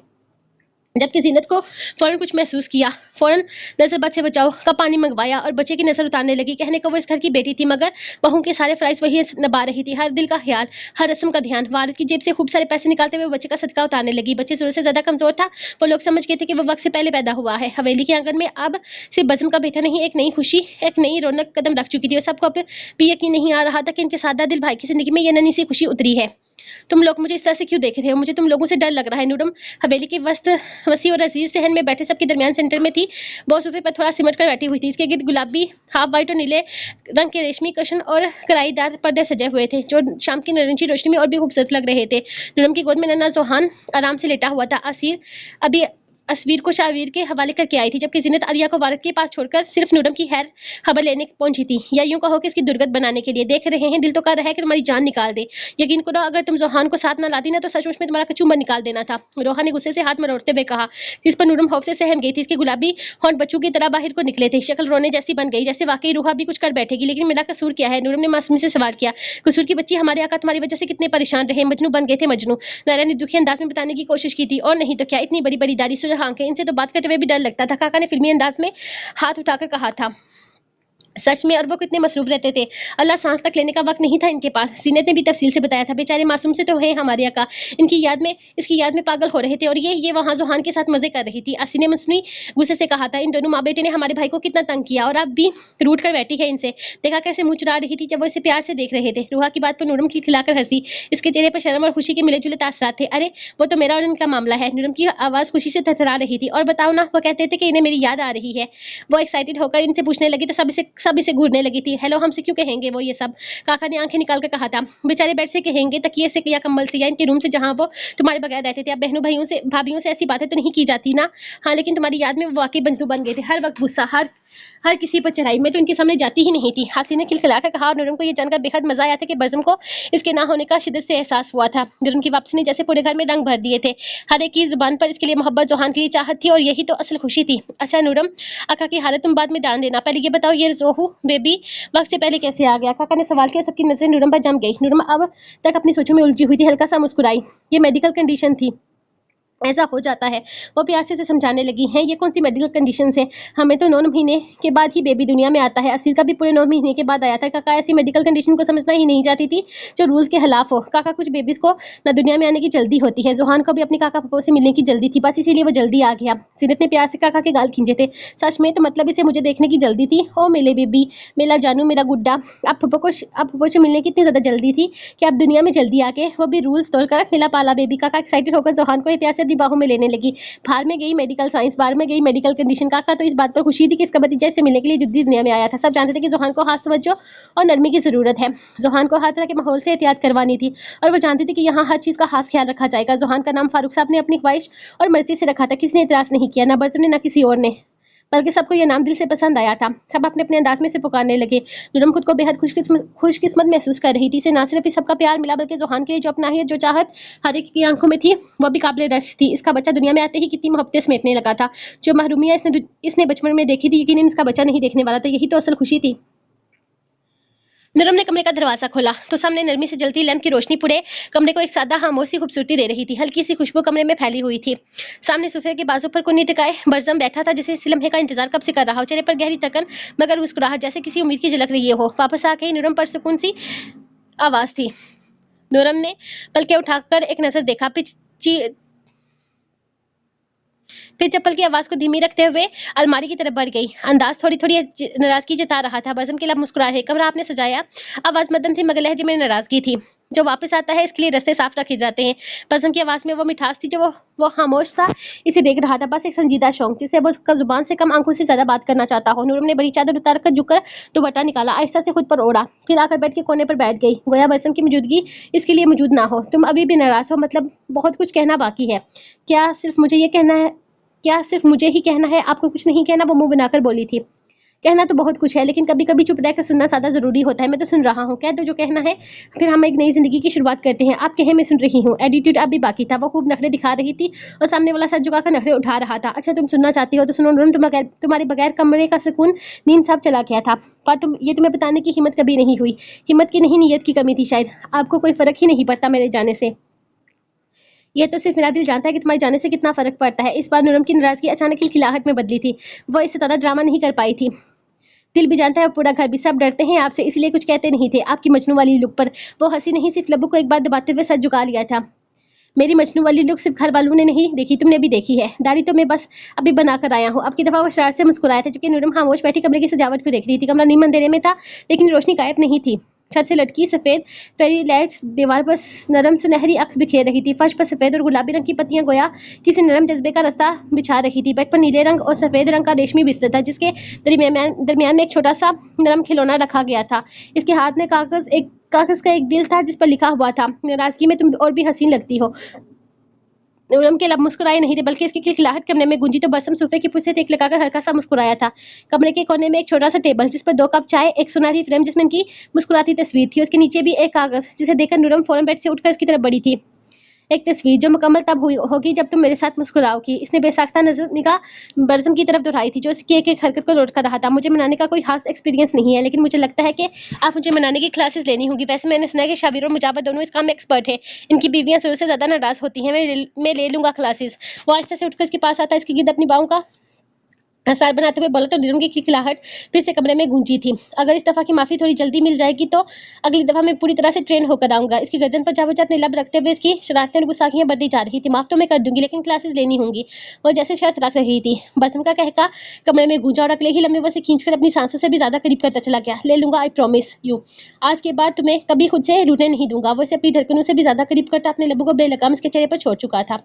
जबकि जीनत को फौरन कुछ महसूस किया। फौरन नजर बद से बचाओ का पानी मंगवाया और बच्चे की नजर उतारने लगी। कहने को वो इस घर की बेटी थी, मगर बहू के सारे फराइज वही निभा रही थी। हर दिल का ख्याल, हर रस्म का ध्यान। वालिद की जेब से खूब सारे पैसे निकालते हुए बच्चे का सदका उतारने लगी। बच्चे जरूरत से ज्यादा कमजोर था। वो लोग समझ गए थे कि वो वक्त से पहले पैदा हुआ है। हवेली के आंगन में अब सिर्फ बज़म का बेटा नहीं, एक नई खुशी, एक नई रौनक कदम रख चुकी थी। और सबको अब भी यकीन नहीं आ रहा था कि इनके सादा दिल भाई की जिंदगी में ये नन्ही सी खुशी उतरी है। तुम लोग मुझे इस तरह से क्यों देख रहे हो? मुझे तुम लोगों से डर लग रहा है। नूरम हवेली के वसी और अजीज सहन में बैठे सबके दरमियान सेंटर में थी। वो सोफे पर थोड़ा सिमट कर बैठी हुई थी। इसके गिर्द गुलाबी, हाफ वाइट और नीले रंग के रेशमी कशन और कढ़ाईदार पर्दे सजे हुए थे, जो शाम की नारंगी रोशनी में और भी खूबसूरत लग रहे थे। नूरम की गोद में नन्हा जोहान आराम से लेटा हुआ था। असीर अभी असवीर को शाहवीर के हवाले करके आई थी, जबकि जीनत आलिया को वालिद के पास छोड़कर सिर्फ नूरम की खैर खबर लेने पहुंची थी, या यूं कहो कि इसकी दुर्गत बनाने के लिए। देख रहे हैं, दिल तो कर रहा है कि तुम्हारी जान निकाल दे। यकीन करो, अगर तुम जोहान को साथ ना लाती ना, तो सचमुच में तुम्हारा कचूमर निकाल देना था। रोहा ने गुस्से से हाथ मरोड़ते हुए कहा, जिस पर नूरम खौफ से सहम गई थी। इसके गुलाबी होंठ बच्चों की तरह बाहर को निकले थे। शक्ल रोने जैसी बन गई, जैसे वाकई रूहा भी कुछ कर बैठेगी। लेकिन मेरा कसूर क्या है? नूरम ने मासूमी से सवाल किया। कसूर की बच्ची, हमारे आका तुम्हारी वजह से कितने परेशान रहे, मजनू बन गए थे, मजनू। नायरा ने दुखी अंदाज में बताने की कोशिश की थी। और नहीं तो क्या, इतनी बड़ी बड़ी दाढ़ी, सुलह आंखें, इनसे तो बात करते हुए भी डर लगता था। काका ने फिल्मी अंदाज में हाथ उठाकर कहा था, सच में। और वो कितने मसरूफ रहते थे, अल्लाह सांस तक लेने का वक्त नहीं था इनके पास। सीनत ने भी तफसील से बताया था। बेचारे मासूम से तो है हमारे आका, इसकी याद में पागल हो रहे थे। और ये वहाँ जोहान के साथ मजे कर रही थी। असी ने मसनूई गुस्से से कहा था, इन दोनों माँ बेटे ने हमारे भाई को कितना तंग किया, और अब भी रूठ कर बैठी है इनसे। देखा कैसे मुँह चुरा रही थी जब वो इसे प्यार से देख रहे थे। रूहा की बात पर नूरम खिलखिलाकर हंसी। इसके चेहरे पर शर्म और खुशी के मिले जुले तासरात थे। अरे वो तो मेरा और इनका मामला है। नूरम की आवाज खुशी से थरथरा रही थी। और बताओ ना, वो कहते थे कि इन्हें मेरी याद आ रही है। वो एक्साइटेड होकर इनसे पूछने लगी तो सब इसे घूरने लगी थी। हेलो, हमसे क्यों कहेंगे वो ये सब? काका ने आंखें निकाल कर कहा था, बेचारे बेड से कहेंगे, तकिए से या कंबल से, या इनके रूम से जहां वो तुम्हारे बगैर रहते थे। अब बहनों भाभियों से ऐसी बातें तो नहीं की जाती ना। हाँ, लेकिन तुम्हारी याद में वो वाकई बंधु बन गए थे। हर वक्त गुस्सा, हर किसी पर चढ़ाई। में तो इनके सामने जाती ही नहीं थी। हाथी ने खिलखिलाकर कहा। और नूरम को यह जानकर बेहद मजा आया था कि बज़म को इसके ना होने का शिद्दत से एहसास हुआ था। नूरम की वापसी ने जैसे पूरे घर में रंग भर दिए थे। हर एक की जुबान पर इसके लिए मोहब्बत, जोहान के लिए चाहत थी, और यही तो असल खुशी थी। अच्छा नूरम, आका की हालत तुम बाद में ध्यान देना, पहले ये बताओ, ये जोहू बेबी वक्त से पहले कैसे आ गया? काका ने सवाल किया। सबकी नजरें नूरम पर जम गई। नूरम अब तक अपनी सोचों में उलझी हुई थी। हल्का सा मुस्कुराई। ये मेडिकल कंडीशन थी, ऐसा हो जाता है। वो प्यार से समझाने लगी हैं, ये कौन सी मेडिकल कंडीशन है? हमें तो 9 महीने के बाद ही बेबी दुनिया में आता है। असीर का भी पूरे 9 महीने के बाद आया था। काका ऐसी मेडिकल कंडीशन को समझना ही नहीं चाहती थी जो रूल्स के खिलाफ हो। काका, कुछ बेबीज को ना दुनिया में आने की जल्दी होती है। जोहान को भी अपने काका पप्पो से मिलने की जल्दी थी, बस इसीलिए वो जल्दी आ गया। सीरत ने प्यार से काका के गाल खींचे थे। सच में? तो मतलब इसे मुझे देखने की जल्दी थी? ओ मेरे बेबी, मेरा जानू, मेरा गुड्डा। अब पप्पो से मिलने की इतनी ज्यादा जल्दी थी कि अब दुनिया में जल्दी आके वो भी रूल्स तोड़कर मिला पाला बेबी। काका एक्साइटेड होकर जोहान को एहतियात से अपनी बाहों में लेने लगी। बाहर में गई मेडिकल साइंस, बाहर में गई मेडिकल कंडीशन। काका तो इस बात पर खुशी थी कि इसका भतीजा इससे मिलने के लिए जुद्दी दुनिया में आया था। सब जानते थे कि जोहान को खास तवज्जो और नरमी की जरूरत है। जोहान को हर तरह के माहौल से एहतियात करवानी थी, और वो जानती थी कि यहाँ हर चीज का खास ख्याल रखा जाएगा। जोहान का नाम फारूक साहब ने अपनी ख्वाहिश और मर्जी से रखा था। किसी ने इतराज नहीं किया, ना बर्तन ने, ना किसी और ने, बल्कि सबको यह नाम दिल से पसंद आया था। सब अपने अपने अंदाज में से पुकारने लगे। नूरम खुद को बेहद खुशकिस्मत महसूस कर रही थी। इसे ना सिर्फ इस सबका प्यार मिला, बल्कि जोहान के लिए जो अपनाहियत, जो चाहत हर एक की आंखों में थी, वो भी काबिल रश्क थी। इसका बच्चा दुनिया में आते ही कितनी मोहब्बतें समेटने लगा था। जो महरूमियाँ इसने बचपन में देखी थी, यकीनन इसका बच्चा नहीं देखने वाला था। यही तो असल खुशी थी। नूरम ने कमरे का दरवाजा खोला तो सामने नरमी से जलती लैंप की रोशनी पूरे कमरे को एक सादा खामोश सी खूबसूरती दे रही थी। हल्की सी खुशबू कमरे में फैली हुई थी। सामने सोफे के बाजू पर कुन्नी टिकाए बज़म बैठा था, जैसे इस लम्हे का इंतजार कब से कर रहा हो। चेहरे पर गहरी तकन, मगर मुस्कुराहट, जैसे किसी उम्मीद की झलक रही हो। वापस आके नूरम पर सुकून सी आवाज़ थी। नूरम ने पलकें उठाकर एक नज़र देखा, फिर चप्पल की आवाज़ को धीमी रखते हुए अलमारी की तरफ बढ़ गई। अंदाज थोड़ी-थोड़ी नाराज़गी जता रहा था। बज़म के लब मुस्कुराए, कमरा आपने सजाया। आवाज़ मध्यम थी मगर लहजे में नाराज़गी थी। जो वापस आता है इसके लिए रास्ते साफ रखे जाते हैं। बज़म की आवाज़ में वो मिठास थी जो वो खामोश था, इसे देख रहा था। बस एक संजीदा शौक जिसे वो ज़ुबान से कम आंखों से ज़्यादा बात करना चाहता हो। नूरम ने बड़ी चादर उतार कर झुककर दुपट्टा निकाला, आहिस्ता से खुद पर ओढ़ा, फिर आकर बेड के कोने पर बैठ गई। गोया बज़म की मौजूदगी इसके लिए मौजूद ना हो। तुम अभी भी नाराज़ हो, मतलब बहुत कुछ कहना बाकी है। क्या सिर्फ मुझे ये कहना है क्या सिर्फ मुझे ही कहना है, आपको कुछ नहीं कहना? वो मुंह बनाकर बोली थी। कहना तो बहुत कुछ है, लेकिन कभी कभी चुप रहकर सुनना ज़्यादा ज़रूरी होता है। मैं तो सुन रहा हूँ, कह दो जो कहना है, फिर हम एक नई ज़िंदगी की शुरुआत करते हैं। आप कहे, मैं सुन रही हूँ। एटीट्यूड अब भी बाकी था। वो खूब नखरे दिखा रही थी और सामने वाला सर झुकाकर नखरे उठा रहा था। अच्छा, तुम सुनना चाहती हो तो सुनो नूरन, तुम्हारे बगैर कमरे का सुकून नींद सब चला गया था, पर तुम्हें बताने की हिम्मत कभी नहीं हुई। हिम्मत की नहीं, नीयत की कमी थी शायद। आपको कोई फ़र्क ही नहीं पड़ता मेरे जाने से। ये तो सिर्फ मेरा दिल जानता है कि तुम्हारे जाने से कितना फ़र्क पड़ता है। इस बार नूरम की नाराज़गी अचानक खिलखिलाहट में बदली थी। वो इससे ज़्यादा ड्रामा नहीं कर पाई थी। दिल भी जानता है और पूरा घर भी, सब डरते हैं आपसे, इसलिए कुछ कहते नहीं थे। आपकी मजनू वाली लुक पर वो हंसी नहीं, सिर्फ लब्बों को एक बार दबाते हुए सर झुका लिया था। मेरी मजनू वाली लुक सिर्फ घर वालों ने नहीं देखी, तुमने भी देखी है। दाढ़ी तो मैं बस अभी बना कर आया हूँ। अब की दफा वो शरारत से मुस्कुराया था, जबकि नूरम खामोश बैठी कमरे की सजावट को देख रही थी। कमरा नीम अंधेरे में था, लेकिन रोशनी गायब नहीं थी। छत से लटकी सफेद फेरी लाइट्स दीवार पर नरम सुनहरी अक्स बिखेर रही थी। फर्श पर सफेद और गुलाबी रंग की पत्तियां गोया किसी नरम जज्बे का रास्ता बिछा रही थी। बेड पर नीले रंग और सफेद रंग का रेशमी बिस्तर था, जिसके दरमियान में एक छोटा सा नरम खिलौना रखा गया था। इसके हाथ में कागज का एक दिल था जिस पर लिखा हुआ था, नाराजगी में तुम और भी हसीन लगती हो। नूरम के लब मुस्कुराए नहीं थे, बल्कि इसकी खिलखिलाहट कमरे में गूंजी तो बरसम सोफे की पुष्ट से टेक लगाकर हल्का सा मुस्कुराया था। कमरे के कोने में एक छोटा सा टेबल, जिस पर 2 कप चाय, एक सुनहरी फ्रेम जिसमें उनकी मुस्कुराती तस्वीर थी। उसके नीचे भी एक कागज, जिसे देखकर नूरम फौरन बेड से उठकर इसकी तरफ बढ़ी थी। एक तस्वीर जो मुकम्मल तब हुई होगी जब तुम मेरे साथ मुस्कुराओगी। इसने बेसाख्ता नजर निगाह बरसम की तरफ दोहराई थी, जो उसकी एक हरकत को नोट कर रहा था। मुझे मनाने का कोई खास एक्सपीरियंस नहीं है, लेकिन मुझे लगता है कि आप मुझे मनाने की क्लासेस लेनी होगी। वैसे मैंने सुना है कि शाबिर और मुजावर दोनों इस काम में एक्सपर्ट हैं। इनकी बीवियां जरूर से ज़्यादा नाराज़ होती हैं। मैं ले लूंगा क्लासेस। वो आहिस्ता से उठकर इसके पास आता है, इसकी गिद्ध अपनी बाहों का आसार बनाते हुए बोला तो नूरम की खिलखिलाहट फिर से कमरे में गूंजी थी। अगर इस दफ़ा की माफ़ी थोड़ी जल्दी मिल जाएगी तो अगली दफ़ा मैं पूरी तरह से ट्रेन होकर आऊँगा। इसकी गर्दन पर जाबोजा अपने लब रखते हुए इसकी शरारतें और गुस्साखियाँ बढ़ती जा रही थी। माफ़ तो मैं कर दूंगी, लेकिन क्लासेस लेनी होंगी, वो जैसे शर्त रख रही थी। बसम का कहका कमरे में गूंजा और अगले ही लम्हे वो से खींचकर अपनी सांसों से भी ज़्यादा करीब करता चला गया। ले लूंगा, आई प्रॉमिस यू। आज के बाद तुम्हें कभी खुद से रूठने नहीं दूंगा। वो इसे अपनी धड़कनों से भी ज़्यादा करीब करता अपने लबों को बेलगाम इसके चेहरे पर छोड़ चुका था।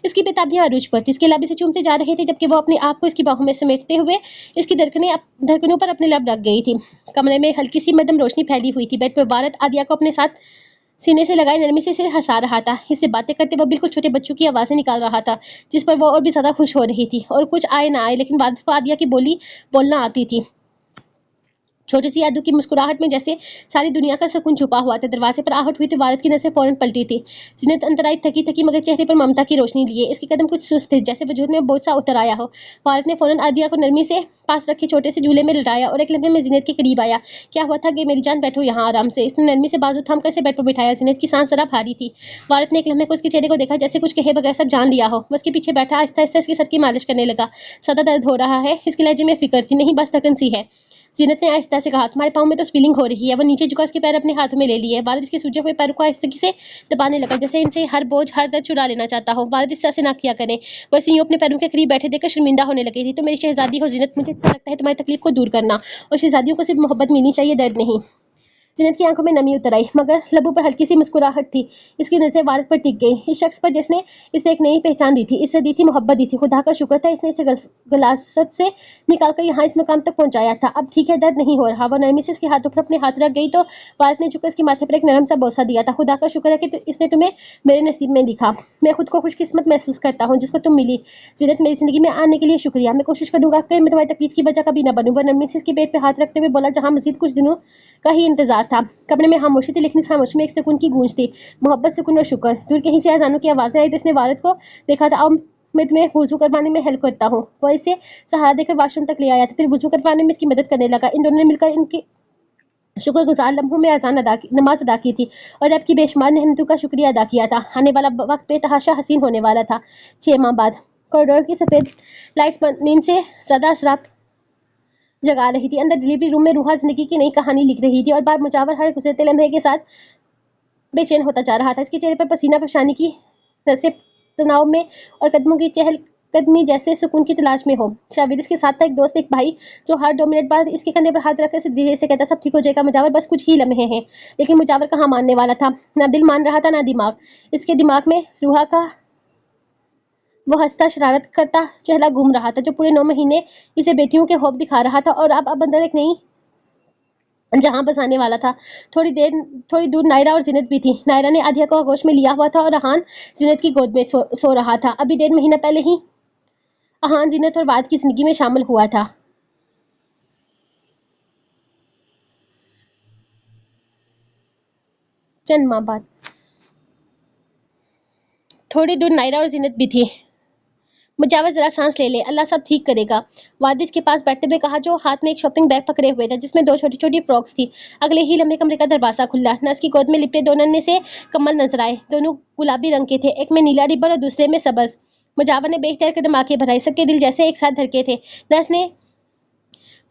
इसकी बेताबियां अरूज पर थी, इसके लब इसे चूमते जा रहे थे, जबकि वो अपने आप को इसकी बाहों में समेटते हुए इसकी धड़कनों पर अपने लब रख गई थी। कमरे में हल्की सी मध्यम रोशनी फैली हुई थी। बेड पर भारत आदिया को अपने साथ सीने से लगाए नरमी से इसे हंसा रहा था। इससे बातें करते वो बिल्कुल छोटे बच्चों की आवाज़ें निकाल रहा था, जिस पर वो और भी ज़्यादा खुश हो रही थी। और कुछ आए ना आए, लेकिन भारत को आदिया की बोली बोलना आती थी। छोटी सी यादू की मुस्कुराहट में जैसे सारी दुनिया का सुकून छुपा हुआ था। दरवाजे पर आहट हुई तो भारत की नसें फौरन पलटी थी। जिन्हें अंतर आई थकी थकी मगर चेहरे पर ममता की रोशनी लिए। इसके कदम कुछ सुस्त थे, जैसे वजूद में बोझ सा उतर आया हो। भारत ने फौरन आदिया को नरमी से पास रखे छोटे से झूले में लटाया और एक लम्हे में जिनेत के करीब आया। क्या हुआ था कि मेरी जान, बैठो यहाँ आराम से। इसने नरमी से बाजू थाम कर इसे बेड पर बिठाया। जिनेत की सांस जरा भारी थी। भारत ने एक लम्हे को उसके चेहरे को देखा, जैसे कुछ कहे बगैर सब जान लिया हो। वो उसके पीछे बैठा आहिस्ता आहिस्ता इसके सर की मालिश करने लगा। सदा दर्द हो रहा है? इसके लहजे में फिक्र थी। नहीं, बस थकन सी है। जीनत ने आहिस्ता से कहा, तुम्हारे पाँव में तो स्वेलिंग हो रही है। वो नीचे झुका उसके पैर अपने हाथों में ले लिए। वालिद इसके सूजे हुए पैर को आहिस्ता से दबाने लगा, जैसे इनसे हर बोझ हर दर्द चुरा लेना चाहता हो। वालिद इस तरह से ना किया करे। वो इसे यूं अपने पैरों के करीब बैठे देखकर शर्मिंदा होने लगी थी। तो मेरी शहजादी हो जीनत, मुझे अच्छा लगता है तुम्हारी तकलीफ को दूर करना, और शहजादियों को सिर्फ मोहब्बत मिलनी चाहिए, दर्द नहीं। जिनत की आंखों में नमी उतर आई, मगर लबों पर हल्की सी मुस्कुराहट थी। इसकी नजर वारिस पर टिक गई, इस शख्स पर जिसने इसे एक नई पहचान दी थी, इससे दी थी मोहब्बत दी थी। खुदा का शुक्र था इसने इसे गलासत से निकालकर यहाँ इस मकाम तक पहुंचाया था। अब ठीक है, दर्द नहीं हो रहा। वो नरमी से इसके हाथों पर अपने हाथ रख गई तो वारिस ने झुककर इसके माथे पर एक नरम सा बोसा दिया था। खुदा का शुक्र है कि इसने तुम्हें मेरे नसीब में लिखा। मैं खुद को खुशकिस्मत महसूस करता हूँ जिसको तुम मिली। जिनत, मेरी जिंदगी में आने के लिए शुक्रिया। मैं कोशिश करूंगा कि मैं तुम्हारी तकलीफ की वजह कभी न बनूं। वह नरमी से इसके पेट पे हाथ रखते हुए बोला, जहाँ मजीद कुछ दिनों का ही इंतजार था। कमरे में खामोशी थी, लेकिन इस खामोशी में एक सुकून की गूंज थी, मोहब्बत, सुकून और शुक्र। दूर कहीं से अजानों की आवाज़ें आई तो इसने वारिद को देखा था। अब मैं तुम्हें वुजू करवाने में हेल्प करता हूँ। वह इसे सहारा देकर वॉशरूम तक ले आया था, फिर वुजू करवाने में इसकी मदद करने लगा। इन दोनों ने मिलकर इनकी शुक्रगुजार लम्हों में नमाज अदा की थी और रब की बेशुमार नेमतों का शुक्रिया अदा किया था। आने वाला वक्त बेतहाशा हसीन होने वाला था। 6 माह बाद कॉरिडोर की सफ़ेद लाइट्स नींद से ज़्यादा असरात जगा रही थी। अंदर डिलीवरी रूम में रूहा जिंदगी की नई कहानी लिख रही थी और बार मुजावर हर गुजरते लम्हे के साथ बेचैन होता जा रहा था। इसके चेहरे पर पसीना परेशानी की रस्से तनाव में और कदमों की चहलकदमी जैसे सुकून की तलाश में हो। शाबिर इसके साथ था एक दोस्त, एक भाई, जो हर 2 मिनट बाद इसके कंधे पर हाथ रखकर इसे धीरे से कहता, सब ठीक हो जाएगा मुजावर, बस कुछ ही लम्हे हैं। लेकिन मुजावर कहाँ मानने वाला था। ना दिल मान रहा था ना दिमाग। इसके दिमाग में रूहा का वो हंसता शरारत करता चेहरा घूम रहा था, जो पूरे 9 महीने इसे बेटियों के खौफ दिखा रहा था, और अब अंदर एक नई जहां बसाने वाला था। थोड़ी दूर नायरा और जिनत भी थी। नायरा ने आधिया को आगोश में लिया हुआ था और अहान जिनत की गोद में सो रहा था। अभी 1.5 महीना पहले ही अहान जिनत और वाद की जिंदगी में शामिल हुआ था। चंद माह बाद थोड़ी दूर नायरा और जिनत भी थी। मुजावर जरा सांस ले ले, अल्लाह सब ठीक करेगा, वादिश के पास बैठते हुए कहा, जो हाथ में एक शॉपिंग बैग पकड़े हुए था जिसमें 2 छोटी-छोटी फ्रॉक्स थी। अगले ही लम्हे कमरे का दरवाजा खुला। नर्स की गोद में लिपटे 2 नन्हे से कमल नजर आए। दोनों गुलाबी रंग के थे, एक में नीला रिबन और दूसरे में सब्ज। मुजावर ने बेख्तियार कदम आगे बढ़ाए, सबके दिल जैसे एक साथ धड़के थे। नर्स ने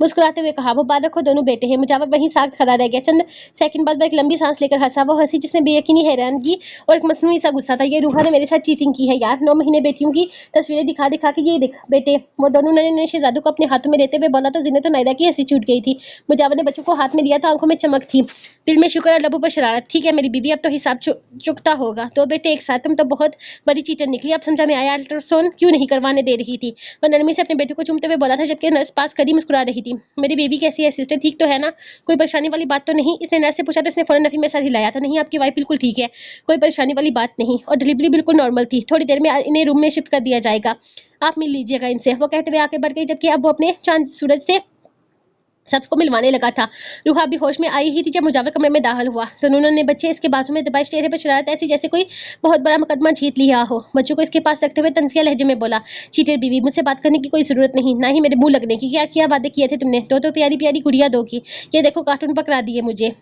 मुस्कुराते हुए कहा, मुबारक हो दोनों बेटे हैं। मुजावर वहीं साग खड़ा रह गया। चंद सेकंड बाद वह एक लंबी सांस लेकर हंसा, वो हंसी जिसमें बेयकीनी, हैरानगी और एक मसनूई सा गुस्सा था। ये रूहा ने मेरे साथ चीटिंग की है यार। 9 महीने बेटियों की तस्वीरें दिखा दिखा के ये देख बेटे। वो दोनों नन्हे नन्हे शहजादों को अपने हाथों में लेते हुए बोला तो जिन्हें तो नायरा की हंसी छूट गई थी। मुजावर ने बच्चों को हाथ में लिया तो आंखों में चमक थी, दिल में शुक्र और लबों पर शरारत। ठीक है मेरी बीवी, अब तो हिसाब चुकता होगा। 2 बेटे एक साथ, तुम तो बहुत बड़ी चीटर निकली। अब समझा में आया अल्ट्रासाउंड क्यों नहीं करवाने दे रही थी। वह नरमी से अपने बेटे को चूमते हुए बोला था, जबकि नर्स पास खड़ी मुस्कुरा रही थी। मेरी बेबी कैसी है सिस्टर, ठीक तो है ना, कोई परेशानी वाली बात तो नहीं। इसने नर्स से पूछा तो इसने फौरन नफी में सर हिलाया था। नहीं आपकी वाइफ बिल्कुल ठीक है, कोई परेशानी वाली बात नहीं, और डिलीवरी बिल्कुल नॉर्मल थी। थोड़ी देर में इन्हें रूम में शिफ्ट कर दिया जाएगा, आप मिल लीजिएगा इनसे। वो कहते हुए आगे बढ़ गई, जबकि अब वो अपने चांद सूरज से सबको मिलवाने लगा था। रूहा अभी होश में आई ही थी जब मुजावर कमरे में दाखिल हुआ। दोनों ने बच्चे इसके बाजू में दबाए, चेहरे पर शरारत ऐसी जैसे कोई बहुत बड़ा मुकदमा जीत लिया हो। बच्चों को इसके पास रखते हुए तंजिया लहजे में बोला, चीटर बीवी, मुझसे बात करने की कोई जरूरत नहीं, ना ही मेरे मुंह लगने की। क्या क्या वादे किए थे तुमने, दो प्यारी प्यारी गुड़िया दो की। ये देखो कार्टून पकड़ा दिए मुझे।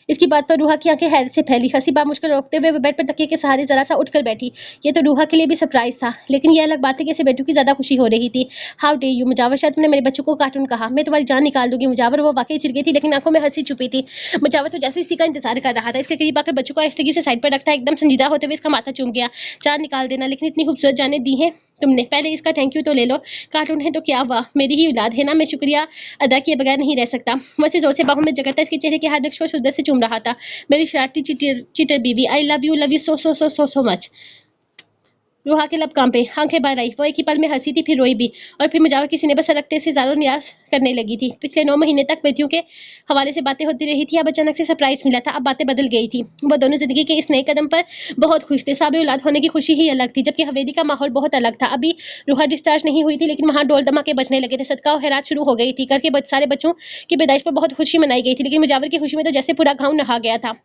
इसकी बात पर रूहा की आंखें हैरत से फैली। हंसी बामुश्किल रोकते हुए वो बेड पर तकिए के सहारे जरा सा उठकर बैठी। ये तो रूहा के लिए भी सरप्राइज था, लेकिन यह अलग बात है कि इसे बेटू की ज्यादा खुशी हो रही थी। हाउ डे यू मुजावर, शायद तुमने मेरे बच्चों को कार्टून कहा, मैं तुम्हारी जान निकाल दूंगी मुजावर। वो वाकई चिढ़ गई थी, लेकिन आंखों में हंसी छुपी थी। मुजावर तो जैसे इसी का इंतजार कर रहा था। इसके करीब आकर बच्चों को आहिस्तगी से साइड पर रखता एकदम संजीदा होते हुए इसका माथा चूम गया। जान निकाल देना, लेकिन इतनी खूबसूरत जाने दी है तुमने, पहले इसका थैंक यू तो ले लो। कार्टून है तो क्या हुआ, मेरी ही औलाद है ना, मैं शुक्रिया अदा किए बगैर नहीं रह सकता। वैसे जोर से बाहों में जगरता इसके चेहरे के हर नक्श को शुद्ध से चूम रहा था। मेरी शरारती चीटर बीवी, I love you so so so so so much. रूहा के लब कांपे, आंखें बाहर आई। वो एक ही पल में हंसी थी, फिर रोई भी, और फिर मुजावर के सीने पर सर रखते से जारो नियाज करने लगी थी। पिछले 9 महीने तक बेटियों के हवाले से बातें होती रही थी, अब अचानक से सरप्राइज मिला था। अब बातें बदल गई थी। वो दोनों जिंदगी के इस नए कदम पर बहुत खुश थे। साबे औलाद होने की खुशी ही अलग थी, जबकि हवेली का माहौल बहुत अलग था। अभी रूहा डिस्चार्ज नहीं हुई थी, लेकिन वहां डोल धमाके बजने लगे थे। सदका और खैरात शुरू हो गई थी। घर के सारे बच्चों की पैदाइश पर बहुत खुशी मनाई गई थी, लेकिन मुजावर की खुशी में तो जैसे पूरा गांव नहा गया था।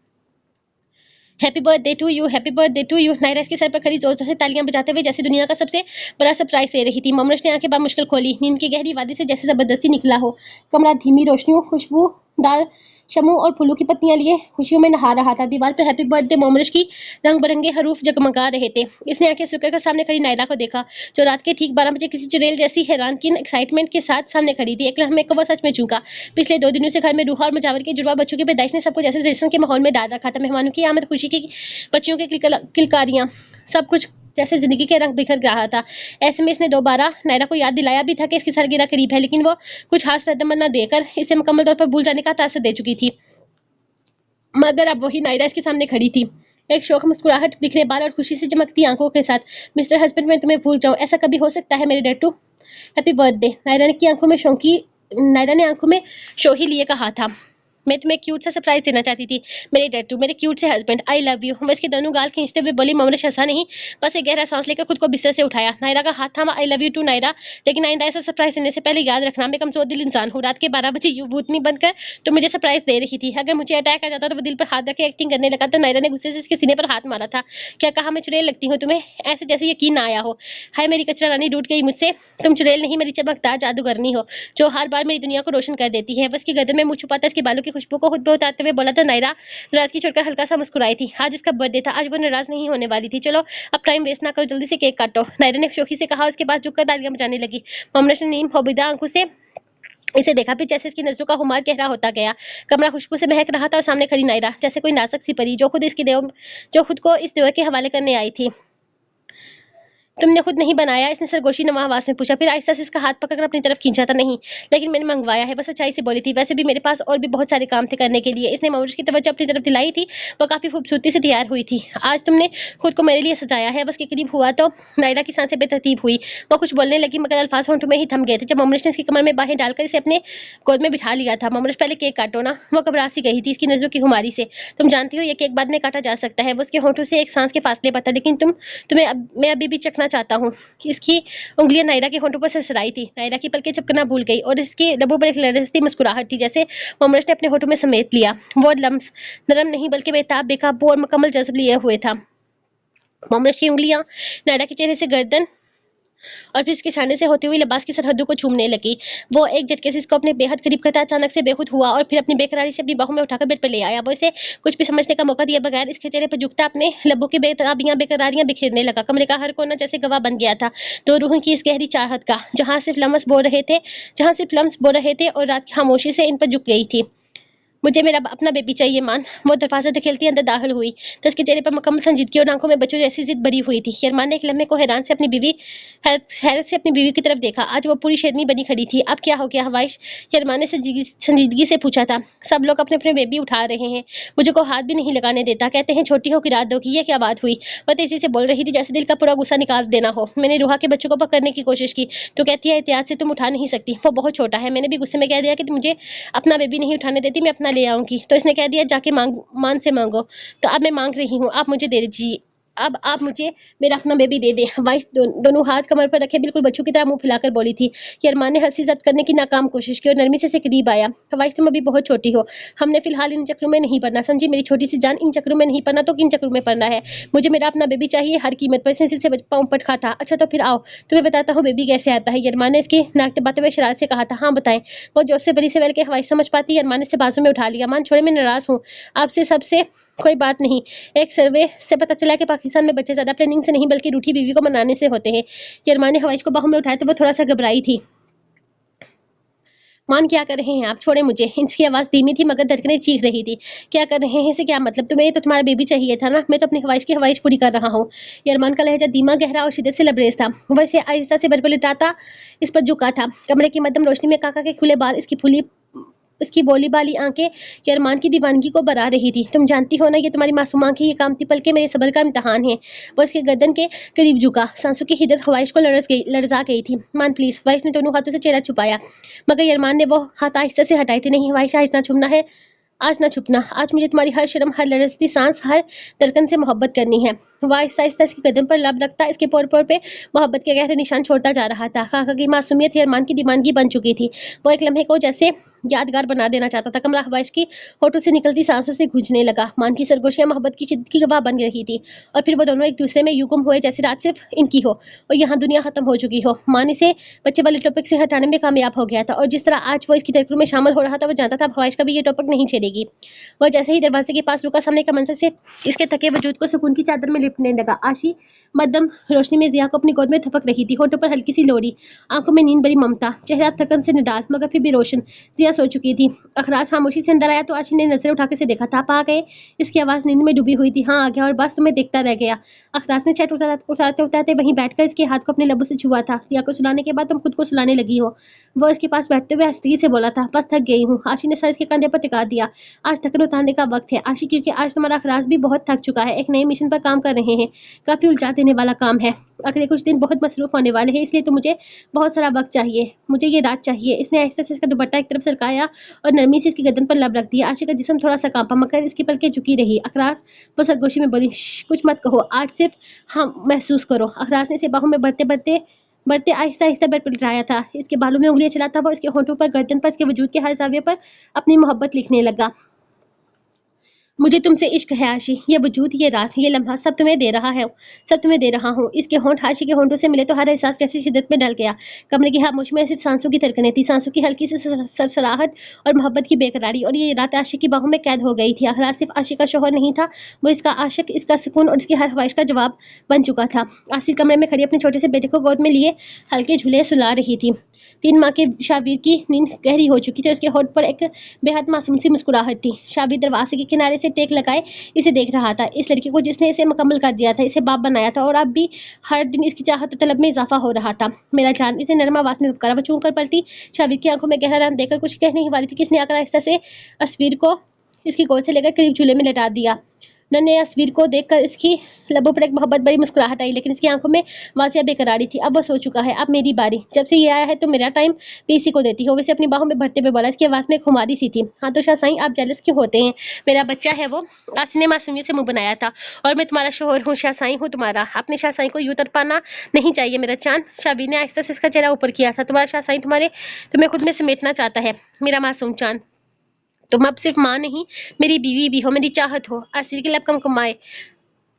Happy birthday to you, happy birthday to you. Naira इसके सर पर खड़ी जोर जोर से तालियां बजाते हुए जैसे दुनिया का सबसे बड़ा सरप्राइज दे रही थी। मोमनश ने आंखें मुश्किल खोली, नींद की गहरी वादी से जैसे जबरदस्ती निकला हो। कमरा धीमी रोशनियों, खुशबूदार शमू और फूलों की पत्तियां लिए खुशियों में नहा रहा था। दीवार पर हैप्पी बर्थडे मोमनश की रंग बिरंगे हरूफ जगमगा रहे थे। इसने आंखें सुकर कर सामने खड़ी नायरा को देखा, जो रात के ठीक 12 बजे किसी चुड़ैल जैसी हैरानकिन एक्साइटमेंट के साथ सामने खड़ी थी। एक लम्हे को वह सच में चूका। पिछले 2 दिनों से घर में रूहा और मुजावर के जुड़वा बच्चों की पैदाइश ने सबको जैसे जश्न के माहौल में डाल रखा था। मेहमानों की आमद, खुशी की बच्चियों के किलकारियां, सब कुछ जैसे जिंदगी के रंग बिखर रहा था। ऐसे में इसने दोबारा नायरा को याद दिलाया भी था कि इसकी सालगिरह करीब है, लेकिन वो कुछ हाथ रद्दमन न देकर इसे मुकम्मल तौर पर भूल जाने का तासर दे चुकी थी। मगर अब वही नायरा इसके सामने खड़ी थी, एक शौक मुस्कुराहट, बिखरे बाल और खुशी से चमकती आंखों के साथ। मिस्टर हस्बैंड, मैं तुम्हें भूल जाऊं, ऐसा कभी हो सकता है मेरे डैटू? Happy birthday. नायरा ने आंखों में शोही लिए कहा था, मैं तुम्हें क्यूट सा सरप्राइज देना चाहती थी मेरे डैटू, मेरे क्यूट से हस्बैंड, आई लव यू। वो इसके दोनों गाल खींचते हुए बोली। मोमनश हंसा नहीं, बस एक गहरा सांस लेकर खुद को बिस्तर से उठाया। नायरा का हाथ थामा, I love you too Naira, लेकिन आइंदा ऐसा सरप्राइज देने से पहले याद रखना, मैं कमजोर दिल इंसान हूँ। रात के 12 बजे यूं भूतनी बनकर तो मुझे सरप्राइज दे रही थी। अगर मुझे अटैक आ जाता तो वो दिल पर हाथ रखे एक्टिंग करने लगा। तो नायरा ने गुस्से से इसके सीने पर हाथ मारा था। क्या कहा, मैं चुड़ैल लगती हूँ तुम्हें? ऐसे जैसे यकीन ना आया हो। हाय मेरी कचरा रानी, टूट गई मुझसे। तुम चुड़ैल नहीं, मेरी चमकदार जादूगरनी हो, जो हर बार मेरी दुनिया को रोशन कर देती है। बस की गर्दन में मुंह छुपाता इसके बालों की खुशबू को खुद पे उतारते हुए बोला तो नायरा नाराजगी छोड़कर हल्का सा मुस्कुराई थी। आज इसका बर्थडे था, आज वो नाराज नहीं होने वाली थी। चलो अब टाइम वेस्ट ना करो, जल्दी से केक काटो, नायरा ने शोखी से कहा। उसके पास झुककर तालियां बजाने लगी। मोमनश ने नीम होबिदा आंखों से इसे देखा फिर जैसे इसकी नजरों का खुमार गहरा होता गया। कमरा खुशबू से महक रहा था और सामने खड़ी नायरा जैसे कोई नाजुक सी परी जो खुद को इस देवर के हवाले करने आई थी। तुमने खुद नहीं बनाया? इसने सरगोशी नमा आवाज में पूछा। फिर आहिस्ता से इसका हाथ पकड़कर अपनी तरफ खींचा। था नहीं, लेकिन मैंने मंगवाया है। वो सच्चाई से बोली थी। वैसे भी मेरे पास और भी बहुत सारे काम थे करने के लिए। इसने मोमोज की तवज्जो अपनी तरफ दिलाई थी। वो काफी खूबसूरती से तैयार हुई थी। आज तुमने खुद को मेरे लिए सजाया है। बस के करीब हुआ तो नायरा की सांसें बेतरतीब हुई। वो कुछ बोलने लगी मगर अल्फाज होंठों में ही थम गए थे जब मोमोज ने इसकी कमर में बाहें डालकर इसे अपने गोद में बिठा लिया था। मोमोज पहले केक काटो ना। वो घबरा सी गई थी इसकी नजरों की खुमारी से। तुम जानती हो ये केक बाद में काटा जा सकता है। वो उसके होंठों से एक सांस के फासले पर था। लेकिन मैं अभी भी चखना चाहता हूँ। इसकी उंगलियां नायरा के होंठों पर सरसराई थी। नायरा की पलकें झपकना भूल गई और इसके लबों पर एक लरजती मुस्कुराहट थी जैसे मोमरस ने अपने होंठों में समेट लिया। वो लम्स नरम नहीं बल्कि बेताब, बेकाबू और मुकम्मल जज्ब लिए हुए था। मोमरस की उंगलियां नायरा के चेहरे से गर्दन और फिर इसके सामने से होते हुए लिबास की सरहदों को चूमने लगी। वो एक झटके से इसको अपने बेहद करीब करता अचानक से बेखुद हुआ और फिर अपनी बेकरारी से अपनी बाहों में उठाकर बेड पर ले आया। वो इसे कुछ भी समझने का मौका दिए बगैर इसके चेहरे पर झुकता अपने लबों की बेताबियां बेकरारियां बिखेरने लगा। कमरे का हर कोना जैसे गवाह बन गया था तो रूह की इस गहरी चाहत का, जहाँ सिर्फ लम्स बोल रहे थे और रात की खामोशी से इन पर झुक गई थी। मुझे मेरा अपना बेबी चाहिए मान। वो दरवाजा धकेलती अंदर दाखिल हुई तो उसके चेहरे पर मुकम्मल संजीदगी और आंखों में बच्चों जैसी जिद भरी हुई थी। शर्मान ने एक लम्हे को हैरत से अपनी बीवी की तरफ देखा। आज वो पूरी शेरनी बनी खड़ी थी। अब क्या हो गया हवाइश? शर्मान ने संजीदगी से पूछा था। सब लोग अपने अपने बेबी उठा रहे हैं, मुझे को हाथ भी नहीं लगाने देता। कहते हैं छोटी हो कि रात दो की। ये क्या बात हुई? वह तेजी से बोल रही थी जैसे दिल का पूरा गुस्सा निकाल देना हो। मैंने रूहा के बच्चों को पकड़ने की कोशिश की तो कहती है एहतियात से तुम उठा नहीं सकती, वो बहुत छोटा है। मैंने भी गुस्से में कह दिया कि मुझे अपना बेबी नहीं उठाने देती, मैं अपना ले आऊंगी। तो इसने कह दिया जाके मान से मांगो। तो अब मैं मांग रही हूँ, आप मुझे दे दीजिए। अब आप मुझे मेरा अपना बेबी दे दें। वाइस दोनों हाथ कमर पर रखे बिल्कुल बच्चों की तरह मुंह फैलाकर बोली थी। कि अरमान ने हंसी जब्त करने की नाकाम कोशिश की और नरमी से करीब आया। वाइस तुम अभी बहुत छोटी हो, हमने फिलहाल इन चक्रों में नहीं पड़ना, समझी मेरी छोटी सी जान। इन चक्रों में नहीं पड़ना तो किन चक्रों में पड़ना है? मुझे मेरा अपना बेबी चाहिए हर कीमत पर। इसने से पाँव पट खा था। अच्छा तो फिर आओ तुम्हें बताता हूँ बेबी कैसे आता है। अरमान ने इसकी नाक दबाते हुए शरारत से कहा था। हाँ बताएं। वो जोश से भरी से वेल के हवाइश समझ पाती है। अरमान ने इसे बाजू में उठा लिया। मान छोड़े, मैं नाराज हूँ आपसे, सबसे कोई बात नहीं। एक सर्वे से पता चला कि पाकिस्तान में बच्चे ज्यादा प्लानिंग से नहीं बल्कि रूठी बीवी को मनाने से होते हैं। अरमान ने हवाइश को बाहों में उठाया तो वो थोड़ा सा घबराई थी। मान क्या कर रहे हैं आप? छोड़े मुझे। इसकी आवाज धीमी थी मगर धड़कने चीख रही थी। क्या कर रहे हैं इसे क्या मतलब? तुम्हें तो तुम्हारा बेबी चाहिए था ना। मैं तो अपनी ख्वाहिश पूरी कर रहा हूँ। अरमान का लहजा धीमा, गहरा और शिद्दत से लबरेज था। वैसे आहिस्ता से बरबल लिटाता इस पर झुका था। कमरे की मध्यम रोशनी में काका के खुले बाल, इसकी बोली बाली आंखें कि अरमान की दीवानगी को बरा रही थी। तुम जानती हो ना ये तुम्हारी मासूम आंखें, ये कामती पल के मेरे सबर का इम्तिहान है। वो इसके गर्दन के करीब झुका। सांसों की हिद्दत ख्वाहिश को लड़जा गई थी। मान प्लीज। ख्वाहिश ने दोनों हाथों से चेहरा छुपाया मगर अरमान ने वो हाथ आहिस्ता से हटाए थे। नहीं ख्वाहिश, आज ना छुपना है, आज ना छुपना। आज मुझे तुम्हारी हर शर्म, हर लड़जती सांस, हर धड़कन से मोहब्बत करनी है। वह आहिस्ता आहिस्ता इसके कदम पर लब रखता इसके पोर पोर पे मोहब्बत के गहरे निशान छोड़ता जा रहा था। काका की मासूमियत अरमान की दीवानगी बन चुकी थी। वो एक लम्हे को जैसे यादगार बना देना चाहता था। कमरा हवाइश की होठों से निकलती सांसों से गूंजने लगा। मान की सरगोशियां मोहब्बत की शिद्दत की गवाह बन रही थी और फिर वो दोनों एक दूसरे में यूं गुम हुए जैसे रात सिर्फ इनकी हो और यहाँ दुनिया खत्म हो चुकी हो। मान इसे बच्चे वाले टॉपिक से हटाने में कामयाब हो गया था और जिस तरह आज वो इसकी तरक्की में शामिल हो रहा था वो जानता था हवाइश कभी ये टॉपिक नहीं छेड़ेगी। वह जैसे ही दरवाजे के पास रुका, सामने का मंजर से इसके थके वजूद को सुकून की चादर में लिपटने लगा। आशी मध्यम रोशनी में जिया को अपनी गोद में थपक रही थी। होठों पर हल्की सी लोरी, आंखों में नींद भरी ममता, चेहरा थकन से निडाल मगर फिर भी रोशन। जिया सो चुकी थी। अखराज खामोशी से अंदर आया तो आशी ने नजर उठा के से देखा था। आप आ गए? इसकी आवाज नींद में डूबी हुई थी। हाँ आ गया और बस तुम्हें देखता रह गया। अखराज ने चट उठाते उठाते वहीं बैठकर इसके हाथ को अपने लबों से छुआ था। जिया को सुलाने के बाद तुम खुद को सुलाने लगी हो। वो इसके पास बैठते हुए हस्ती से बोला था। बस थक गई हूँ। आशी ने सर इसके कंधे पर टिका दिया। आज थकन उतारने का वक्त है आशी, क्योंकि आज तुम्हारा अखराज भी बहुत थक चुका है। एक नए मिशन पर काम कर रहे हैं, काफी उलझा देने वाला काम है। अगले कुछ दिन बहुत मसरूफ होने वाले हैं, इसलिए तो मुझे बहुत सारा वक्त चाहिए। मुझे ये रात चाहिए। इसने आहिस्ता से इसका दुपट्टा एक तरफ सरकाया और नरमी से इसकी गर्दन पर लब रख दिया। आशी का जिस्म थोड़ा सा कांपा मगर इसकी पलकें झुकी रही। अखराज वो सरगोशी में बोली, कुछ मत कहो, आज सिर्फ हाँ महसूस करो। अखराज ने इसे बाहों में बढ़ते आहिस्ता आहिस्ता बेड पर लिटाया था। इसके बालों में उंगलियां चलाता हुआ इसके होंठों पर, गर्दन पर, इसके वजूद के हर जाविये पर अपनी मोहब्बत लिखने लगा। मुझे तुमसे इश्क है आशी, ये वजूद, ये रात, ये लम्हा सब तुम्हें दे रहा है, सब तुम्हें दे रहा हूँ। इसके होंठ आशी के होंठों से मिले तो हर एहसास जैसे शिद्दत में ढल गया। कमरे की खामोशी में सिर्फ सांसों की धड़कनें थी, सांसों की हल्की सी सरसराहट और मोहब्बत की बेकरारी। और ये रात आशी की बाहों में कैद हो गई थी। आखिर सिर्फ आशी का शोहर नहीं था, वो इसका आशिक, इसका सुकून और इसकी हर ख्वाहिश का जवाब बन चुका था। आसिर कमरे में खड़ी अपने छोटे से बेटे को गोद में लिए हल्के झूले सुला रही थी। 3 माह के शाबिर की नींद गहरी हो चुकी थी। उसके होठ पर एक बेहद मासूम सी मुस्कुराहट थी। शाबिर दरवाजे के किनारे से टेक लगाए इसे देख रहा था। इस लड़की को जिसने इसे मुकम्मल कर दिया था, इसे बाप बनाया था, और अब भी हर दिन इसकी चाहत और तलब में इजाफा हो रहा था। मेरा जान, इसे नरम आवाज में पुकारा। वो चूम कर पलटी। शाबिर की आंखों में गहरा रंग देखकर कुछ कहने ही वाली थी, किसने आकर आहिस्ता से अस्वीर को इसकी गोद से लेकर करीब झूले में लटा दिया। नन्हे अस्वीर को देखकर इसकी लबों पर एक मोहब्बत भरी मुस्कुराहट आई, लेकिन इसकी आंखों में वासिया बेकरारी थी। अब वो सो चुका है, अब मेरी बारी। जब से ये आया है तो मेरा टाइम पीसी को देती हो। वैसे अपनी बाहों में भरते हुए बोला। इसकी आवाज में खुमारी सी थी। हाँ तो शाह साईं, आप जेलस क्यों होते हैं? मेरा बच्चा है वो। आसिफ ने मासूमियत से मुंह बनाया था। और मैं तुम्हारा शोहर हूँ, शाह साईं हूँ तुम्हारा। अपने शाह साईं को यूं तड़पाना नहीं चाहिए मेरा चांद। शाबीर ने आहिस्ता से इसका चेहरा ऊपर किया था। तुम्हारा शाह साईं तुम्हें खुद में समेटना चाहता है मेरा मासूम चांद। तुम अब सिर्फ माँ नहीं, मेरी बीवी भी हो, मेरी चाहत हो। आसिर के लब कम कमाए।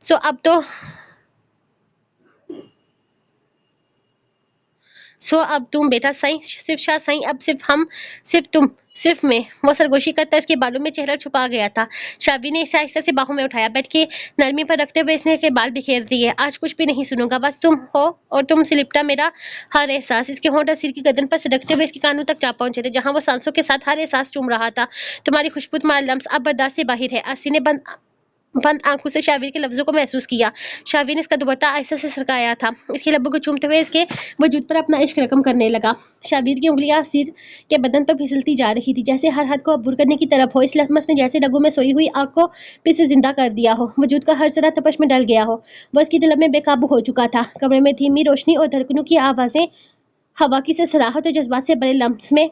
सो अब तो अब तुम बेटा साईं, सिर्फ शाह साईं, अब सिर्फ हम, सिर्फ तुम, सिर्फ मैं। वो सरगोशी करता इसके बालों में चेहरा छुपा गया था। शाबी ने इसे आहिस्ता से बाहों में उठाया। बैठ के नरमी पर रखते हुए इसने के बाल बिखेर दिए। आज कुछ भी नहीं सुनूंगा, बस तुम हो और तुम से लिपटा मेरा हर एहसास। इसके होंठ सिर की गर्दन पर सिरकते हुए इसके कानों तक जा पहुंचे थे, जहां वो सांसों के साथ हर एहसास चूम रहा था। तुम्हारी खुशबू, तुम्हारा लम्स अब बर्दाश्त से बाहर है। आसी ने बंद आंखों से शाबिर के लफ्जों को महसूस किया। शाबिर ने इसका दुपट्टा आहिस्ता से सरकाया था। इसके लब्बों को चूमते हुए इसके वजूद पर अपना इश्क रकम करने लगा। शाबिर की उंगलियां सिर के बदन पर फिसलती जा रही थी, जैसे हर हद को अबूर करने की तरफ हो। इस लम्स ने जैसे रगों में सोई हुई आग को फिर से जिंदा कर दिया हो। वजूद का हर जरा तपश में डल गया हो। वह इसकी तलब में बेकाबू हो चुका था। कमरे में धीमी रोशनी और धड़कनों की आवाजें, हवा की सरसराहट और जज्बात से बड़े लम्स में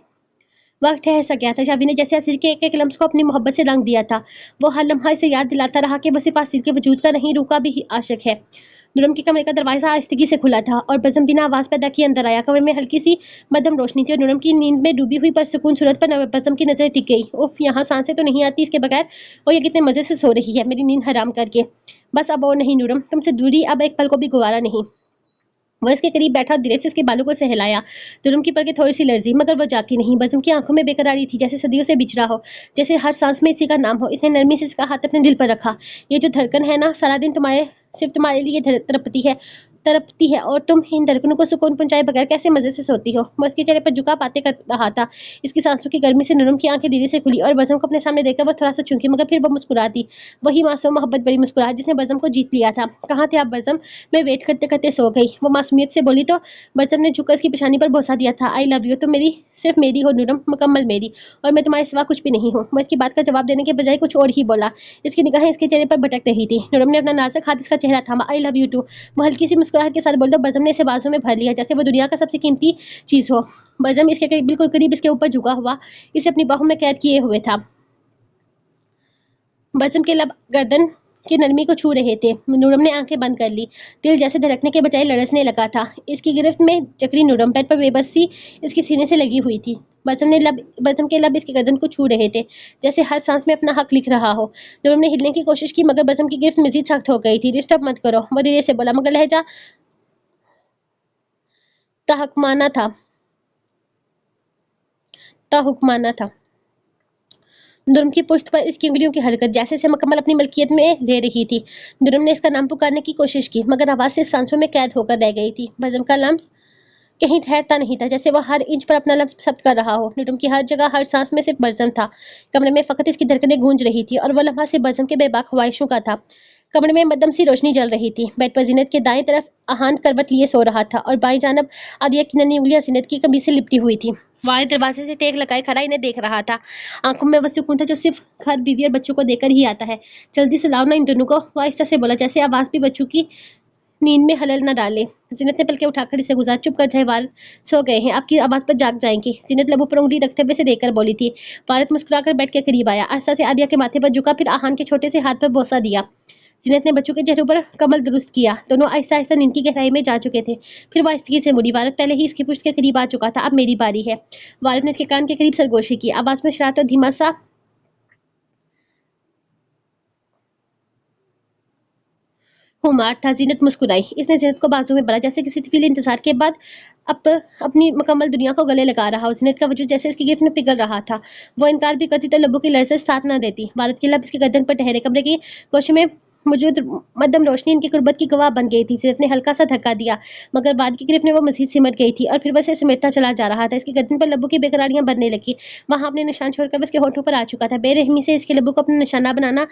वक्त ठहर सा गया था। शाबी ने जैसे आसिर के एक लम्स को अपनी मोहब्बत से रंग दिया था। वो हर लम्हा इसे याद दिलाता रहा कि वो सिर्फ आसिर के वजूद का नहीं, रूह का भी आशिक है। नूरम के कमरे का दरवाजा आहिस्तगी से खुला था और बज़म बिना आवाज पैदा किए अंदर आया। कमरे में हल्की सी मध्यम रोशनी थी और नूरम की नींद में डूबी हुई परसुकून सूरत पर बज़म की नजर टिक गई। उफ, यहाँ सांसें तो नहीं आती इसके बगैर, और ये कितने मजे से सो रही है मेरी नींद हराम करके। बस अब और नहीं नूरम, तुमसे दूरी अब एक पल को भी गुवारा नहीं। वह इसके करीब बैठा, धीरे से इसके बालों को सहलाया। दुरुम की पलकें थोड़ी सी लर्जी, मगर वह जागी नहीं। बज़म की आंखों में बेकरारी थी, जैसे सदियों से बिछड़ा हो, जैसे हर सांस में इसी का नाम हो। इसने नरमी से इसका हाथ अपने दिल पर रखा। ये जो धड़कन है ना, सारा दिन सिर्फ तुम्हारे लिए तड़पती है, और तुम इन धड़कनों को सुकून पहुंचाए बगैर कैसे मजे से सोती हो। वह इसके चेहरे पर झुका बातें कर रहा था। इसकी सांसों की गर्मी से नूरम की आंखें धीरे से खुली और बज़म को अपने सामने देखकर वह थोड़ा सा चौंकी, मगर फिर वह मुस्कुरा दी। वही मासूम मोहब्बत भरी मुस्कुराहट जिसने बज़म को जीत लिया था। कहाँ थे आप बज़म? मैं वेट करते करते सो गई, वो मासूमियत से बोली तो बज़म ने झुककर इसकी पेशानी पर बोसा दिया था। आई लव यू। तुम मेरी, सिर्फ मेरी हो नूरम, मुकम्मल मेरी, और मैं तुम्हारे सिवा कुछ भी नहीं हूँ। वह इसकी बात का जवाब देने के बजाय कुछ और ही बोला। इसकी निगाहें इसके चेहरे पर भटक रही थी। नूरम ने अपना नाजुक हाथ इसका चेहरा थामा। आई लव यू टू, वो हल्की सी मुस्कुराहट के साथ बोल दो। बज़म ने इसे बाजू में भर लिया, जैसे वो दुनिया का सबसे कीमती चीज हो। बज़म इसके बिल्कुल करीब इसके ऊपर झुका हुआ इसे अपनी बाहों में कैद किए हुए था। बज़म के लब गर्दन की नरमी को छू रहे थे। नूरम ने आंखें बंद कर ली। दिल जैसे धड़कने के बजाय लड़सने लगा था। इसकी गिरफ्त में जकड़ी नूरम बेड पर बेबसी इसके सीने से लगी हुई थी। बज़म के लब इसकी गर्दन को छू रहे थे, जैसे हर सांस में अपना हक लिख रहा हो। नूरम ने हिलने की कोशिश की, मगर बज़म की गिरफ्त मजीद सख्त हो गई थी। डिस्टर्ब मत करो, वो धीरे से बोला, मगर लहजा तहकमाना था ताहुकमाना था। दुर्म की पुश्त पर इसकी उंगलियों की हरकत जैसे से मुकम्मल अपनी मलकियत में ले रही थी। दुर्म ने इसका नाम पुकारने की कोशिश की, मगर आवाज सिर्फ सांसों में कैद होकर रह गई थी। बज़म का लम्स कहीं ठहरता नहीं था, जैसे वह हर इंच पर अपना लफ्ज शब्द कर रहा हो। नुडुम की हर जगह, हर सांस में सिर्फ बज़म था। कमरे में फकत इसकी धड़कनें गूंज रही थी, और वह लम्हा सिर्फ बज़म के बेबाक ख्वाहिशों का था। कमरे में मध्यम सी रोशनी जल रही थी। बेड पर जीनत के दाएं तरफ आहान करवट लिए सो रहा था, और बाईं जानब आदिया की नन्ही उंगलियां जीनत की कमीज से लिपटी हुई थी। वालिद दरवाजे से टेक लगाए खड़ा इन्हें देख रहा था। आंखों में वह सुकून था जो सिर्फ घर, बीवी और बच्चों को देकर ही आता है। जल्दी सुलाओ ना इन दोनों को, वह आहिस्ता से बोला, जैसे आवाज भी बच्चों की नींद में हलल न डाले। जीनत ने पलके उठाकर इसे गुजार। चुप कर जाए वारिद, सो गए हैं, आपकी आवाज पर जाग जाएंगे। जीनत लबों पर उंगली रखते हुए से देखकर बोली थी। वारिद मुस्कुराकर बैठ के करीब आया, आहिस्ता से आदिया के माथे पर झुका, फिर आहान के छोटे से हाथ पर बोसा दिया। जीनत ने बच्चों के चेहरों पर कमल दुरुस्त किया। दोनों आहिस्ता आहिस्ता नींद की गहराई में जा चुके थे। फिर वह आहिस्तगी से मुड़ी। वारिद पहले ही इसकी पुश्त के करीब आ चुका था। अब मेरी बारी है। वारिद ने इसके कान के करीब सरगोशी की, आवाज में शरारत और धीमा सा खुमार था। जीनत मुस्कुराई। इसने जीनत को बाजू में भरा, जैसे किसी तवील इंतजार के बाद अपनी मुकम्मल दुनिया को गले लगा रहा हो। जीनत का वजूद जैसे इसकी गिरफ्त में पिघल रहा था। वो इनकार भी करती तो लबों की लर्ज़श साथ न देती। भारत के लब इसके गर्दन पर ठहरे। कमरे की गोश में मौजूद मध्यम रोशनी इनकी कुर्बत की गवाह बन गई थी। जीनत ने हल्का सा धक्का दिया, मगर बाद की गिरफ्त में वो मज़ीद सिमट गई थी और फिर वह सिमटता चला जा रहा था। इसकी गर्दन पर लबों की बेकरारियां बनने लगी। वहां अपने निशान छोड़कर उसके होठों पर आ चुका था। बेरहमी से इसके लबों को अपना निशाना बनाना,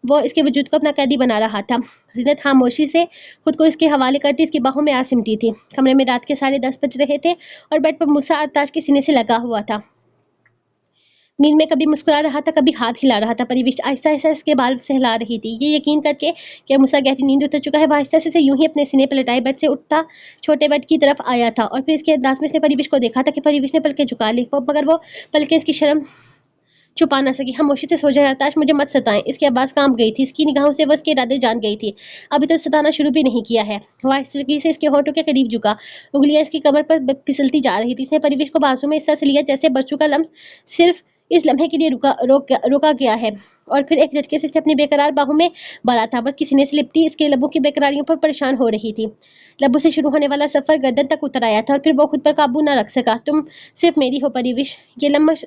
वो इसके वजूद को अपना कैदी बना रहा था। जीनत खामोशी से खुद को इसके हवाले करती इसकी बाहों में आ सिमटी थी। कमरे में रात के 10:30 बज रहे थे और बेड पर मूसा अरताज के सीने से लगा हुआ था। नींद में कभी मुस्कुरा रहा था, कभी हाथ हिला रहा था। परिविश आहिस्ता आहिस्ता इसके बाल सहला रही थी। ये यकीन करके कि मूसा गहरी नींद उतर चुका है, वह आहिस्ता से यूं ही अपने सीने पर लटाए बेड से उठता छोटे बेड की तरफ आया था और फिर इसके अंदाज में इसने परिविश को देखा था कि परिविश ने पलकें झुका ली, मगर वो पलकें इसकी शर्म छुपा ना सकी। खामोशी से सो जाए अरताज, मुझे मत सताएं। इसकी आवाज़ कांप गई थी। इसकी निगाहों से वो उसके इरादे जान गई थी। अभी तो सताना शुरू भी नहीं किया है। वह आहिस्तगी से इसके होठों के करीब झुका। उंगलियां इसकी कमर पर फिसलती जा रही थी। इसने परिवेश को बाजू में इस तरह से लिया जैसे बरसों का लम्स सिर्फ इस लम्हे के लिए रोका गया है, और फिर एक झटके से इसे अपनी बेकरार बाहों में भरा था। बस किसी ने से लिपटी इसके लबों की बेकरारियों पर परेशान हो रही थी। लबों से शुरू होने वाला सफर गर्दन तक उतर आया था और फिर वो खुद पर काबू न रख सका। तुम सिर्फ मेरी हो परिविश, ये लम्स,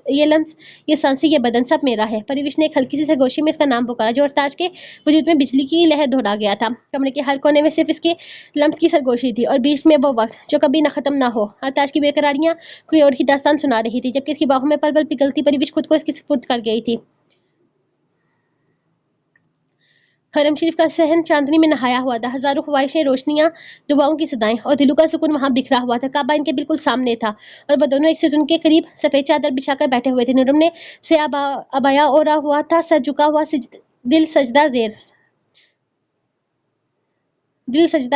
ये सांसें, ये बदन सब मेरा है। परिविश ने एक हल्की सी सरगोशी में इसका नाम पुकारा, जो अरताज के वजूद में बिजली की लहर दौड़ा गया था। कमरे के हर कोने में सिर्फ इसके लम्स की सरगोशी थी और बीच में वो वक्त जो कभी न खत्म ना हो। अरताज की बेकरारियां कोई और ही दास्तान सुना रही थी, जबकि इसकी बाहों में पल पल पिघलती परिविश खुद को इसके सुपुर्द कर गई थी। हरम शरीफ का सहन चांदनी में नहाया हुआ था। हजारों ख्वाहिशें, रोशनियां, दुआओं की सदाएं और दिलों का सुकून वहां बिखरा हुआ था। काबा इनके बिल्कुल सामने था और वह दोनों एक से उनके करीब सफेद चादर बिछाकर बैठे हुए थे। नूरम ने से अबाया ओढ़ा हुआ था, सर झुका हुआ, दिल सजदा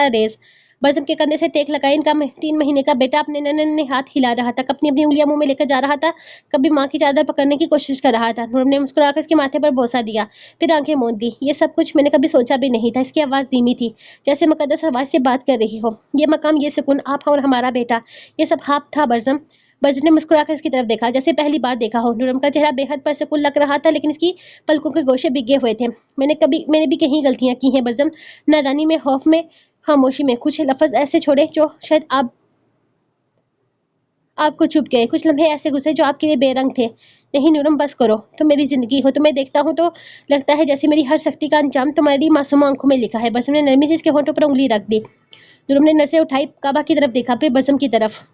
रेज। बजम के कंधे से टेक लगाई इनका 3 महीने का बेटा अपने नन्हे हाथ हिला रहा था, अपनी अपनी उंगलियां मुंह में लेकर जा रहा था, कभी माँ की चादर पकड़ने की कोशिश कर रहा था। नूरम ने मुस्कुराकर इसके माथे पर बोसा दिया, फिर आंखें मूंद दी। ये सब कुछ मैंने कभी सोचा भी नहीं था। इसकी आवाज़ धीमी थी, जैसे मुकद्दस आवाज़ से बात कर रही हो। ये मकाम, ये सुकून, आप और हमारा बेटा, ये सब ख्वाब था बजम। बजर ने मुस्कुराकर इसकी तरफ देखा, जैसे पहली बार देखा हो। नूरम का चेहरा बेहद परसुकून लग रहा था, लेकिन इसकी पलकों के गोशे भीगे हुए थे। मैंने भी कहीं गलतियां की हैं बजम, नादानी में, खौफ में, खामोशी में। कुछ लफ्ज ऐसे छोड़े जो शायद आपको चुप गए। कुछ लम्हे ऐसे गुजरे जो आपके लिए बेरंग थे। नहीं नूरम, बस करो। तुम मेरी जिंदगी हो। तुम्हें देखता हूँ तो लगता है जैसे मेरी हर सख्ती का अंजाम तुम्हारी मासूम आंखों में लिखा है। बसम ने नरमी से इसके होठों पर उंगली रख दी। नूरम ने नजरें उठाई, काबा की तरफ देखा, फिर बसम की तरफ।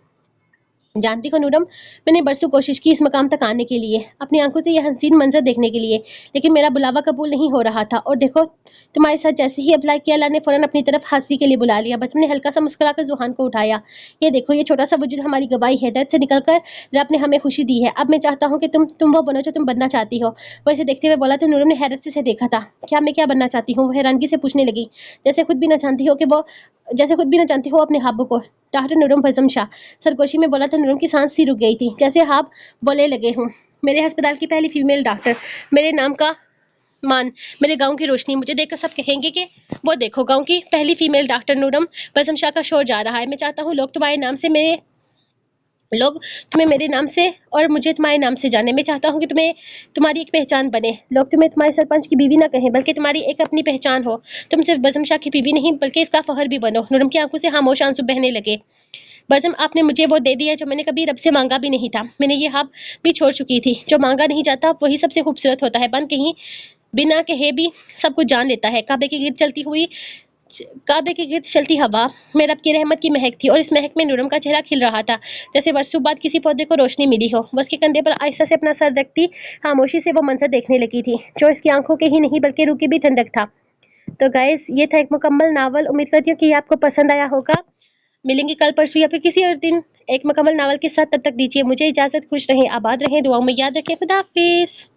जानती हो नूरम, मैंने बरसों कोशिश की इस मकाम तक आने के लिए, अपनी आंखों से यह हसीन मंजर देखने के लिए, लेकिन मेरा बुलावा कबूल नहीं हो रहा था। और देखो, तुम्हारे साथ जैसे ही अप्लाई किया, अल्लाह ने फौरन अपनी तरफ हाजिरी के लिए बुला लिया। बचपन ने हल्का सा मुस्कुराकर जुहान को उठाया। ये देखो, ये छोटा सा वजूद हमारी गवाही है। दर्द से निकलकर रब ने हमें खुशी दी है। अब मैं चाहता हूँ कि तुम वो बनो जो तुम बनना चाहती हो। वो इसे देखते हुए बोला तो नूरम ने हैरत से देखा था। क्या मैं क्या बनना चाहती हूँ? वो हैरानगी से पूछने लगी, जैसे खुद भी न जानती हो अपने ख्वाबों को। डॉक्टर नूरम बज़म शाह, सरगोशी में बोला तो नूरम की सांस सी रुक गई थी, जैसे आप बोले लगे हूँ। मेरे अस्पताल की पहली फीमेल डॉक्टर, मेरे नाम का मान, मेरे गांव की रोशनी। मुझे देखकर सब कहेंगे कि वो देखो, गांव की पहली फीमेल डॉक्टर। नूरम बज़म शाह का शोर जा रहा है। मैं चाहता हूँ लोग तुम्हें मेरे नाम से और मुझे तुम्हारे नाम से जाने। मैं चाहता हूँ कि तुम्हारी एक पहचान बने। लोग तुम्हें तुम्हारे सरपंच की बीवी ना कहें, बल्कि तुम्हारी एक अपनी पहचान हो। तुम सिर्फ बज़म शाह की बीवी नहीं, बल्कि इसका फहर भी बनो। नूरम की आंखों से खामोश आंसू बहने लगे। बज़म, आपने मुझे वो दे दिया जो मैंने कभी रब से मांगा भी नहीं था। मैंने ये ख्वाब भी छोड़ चुकी थी। जो मांगा नहीं जाता वही सबसे खूबसूरत होता है। बन कहीं बिना कहे भी सब कुछ जान लेता है। काबे के गिर्द चलती हवा में रब की रहमत की महक थी, और इस महक में नूरम का चेहरा खिल रहा था, जैसे बरसों बाद किसी पौधे को रोशनी मिली हो। वो उसके कंधे पर आहिस्ता से अपना सर रखती खामोशी से वो मंजर देखने लगी थी, जो इसकी आंखों के ही नहीं बल्कि रूह की भी ठंडक था। तो गाइस, ये था एक मुकम्मल नावल। उम्मीद करती हूँ कि ये आपको पसंद आया होगा। मिलेंगे कल, परसों या फिर किसी और दिन एक मुकम्मल नावल के साथ। तब तक दीजिए मुझे इजाजत। खुश रहें, आबाद रहें, दुआओं में याद रखें। खुदा हाफिज।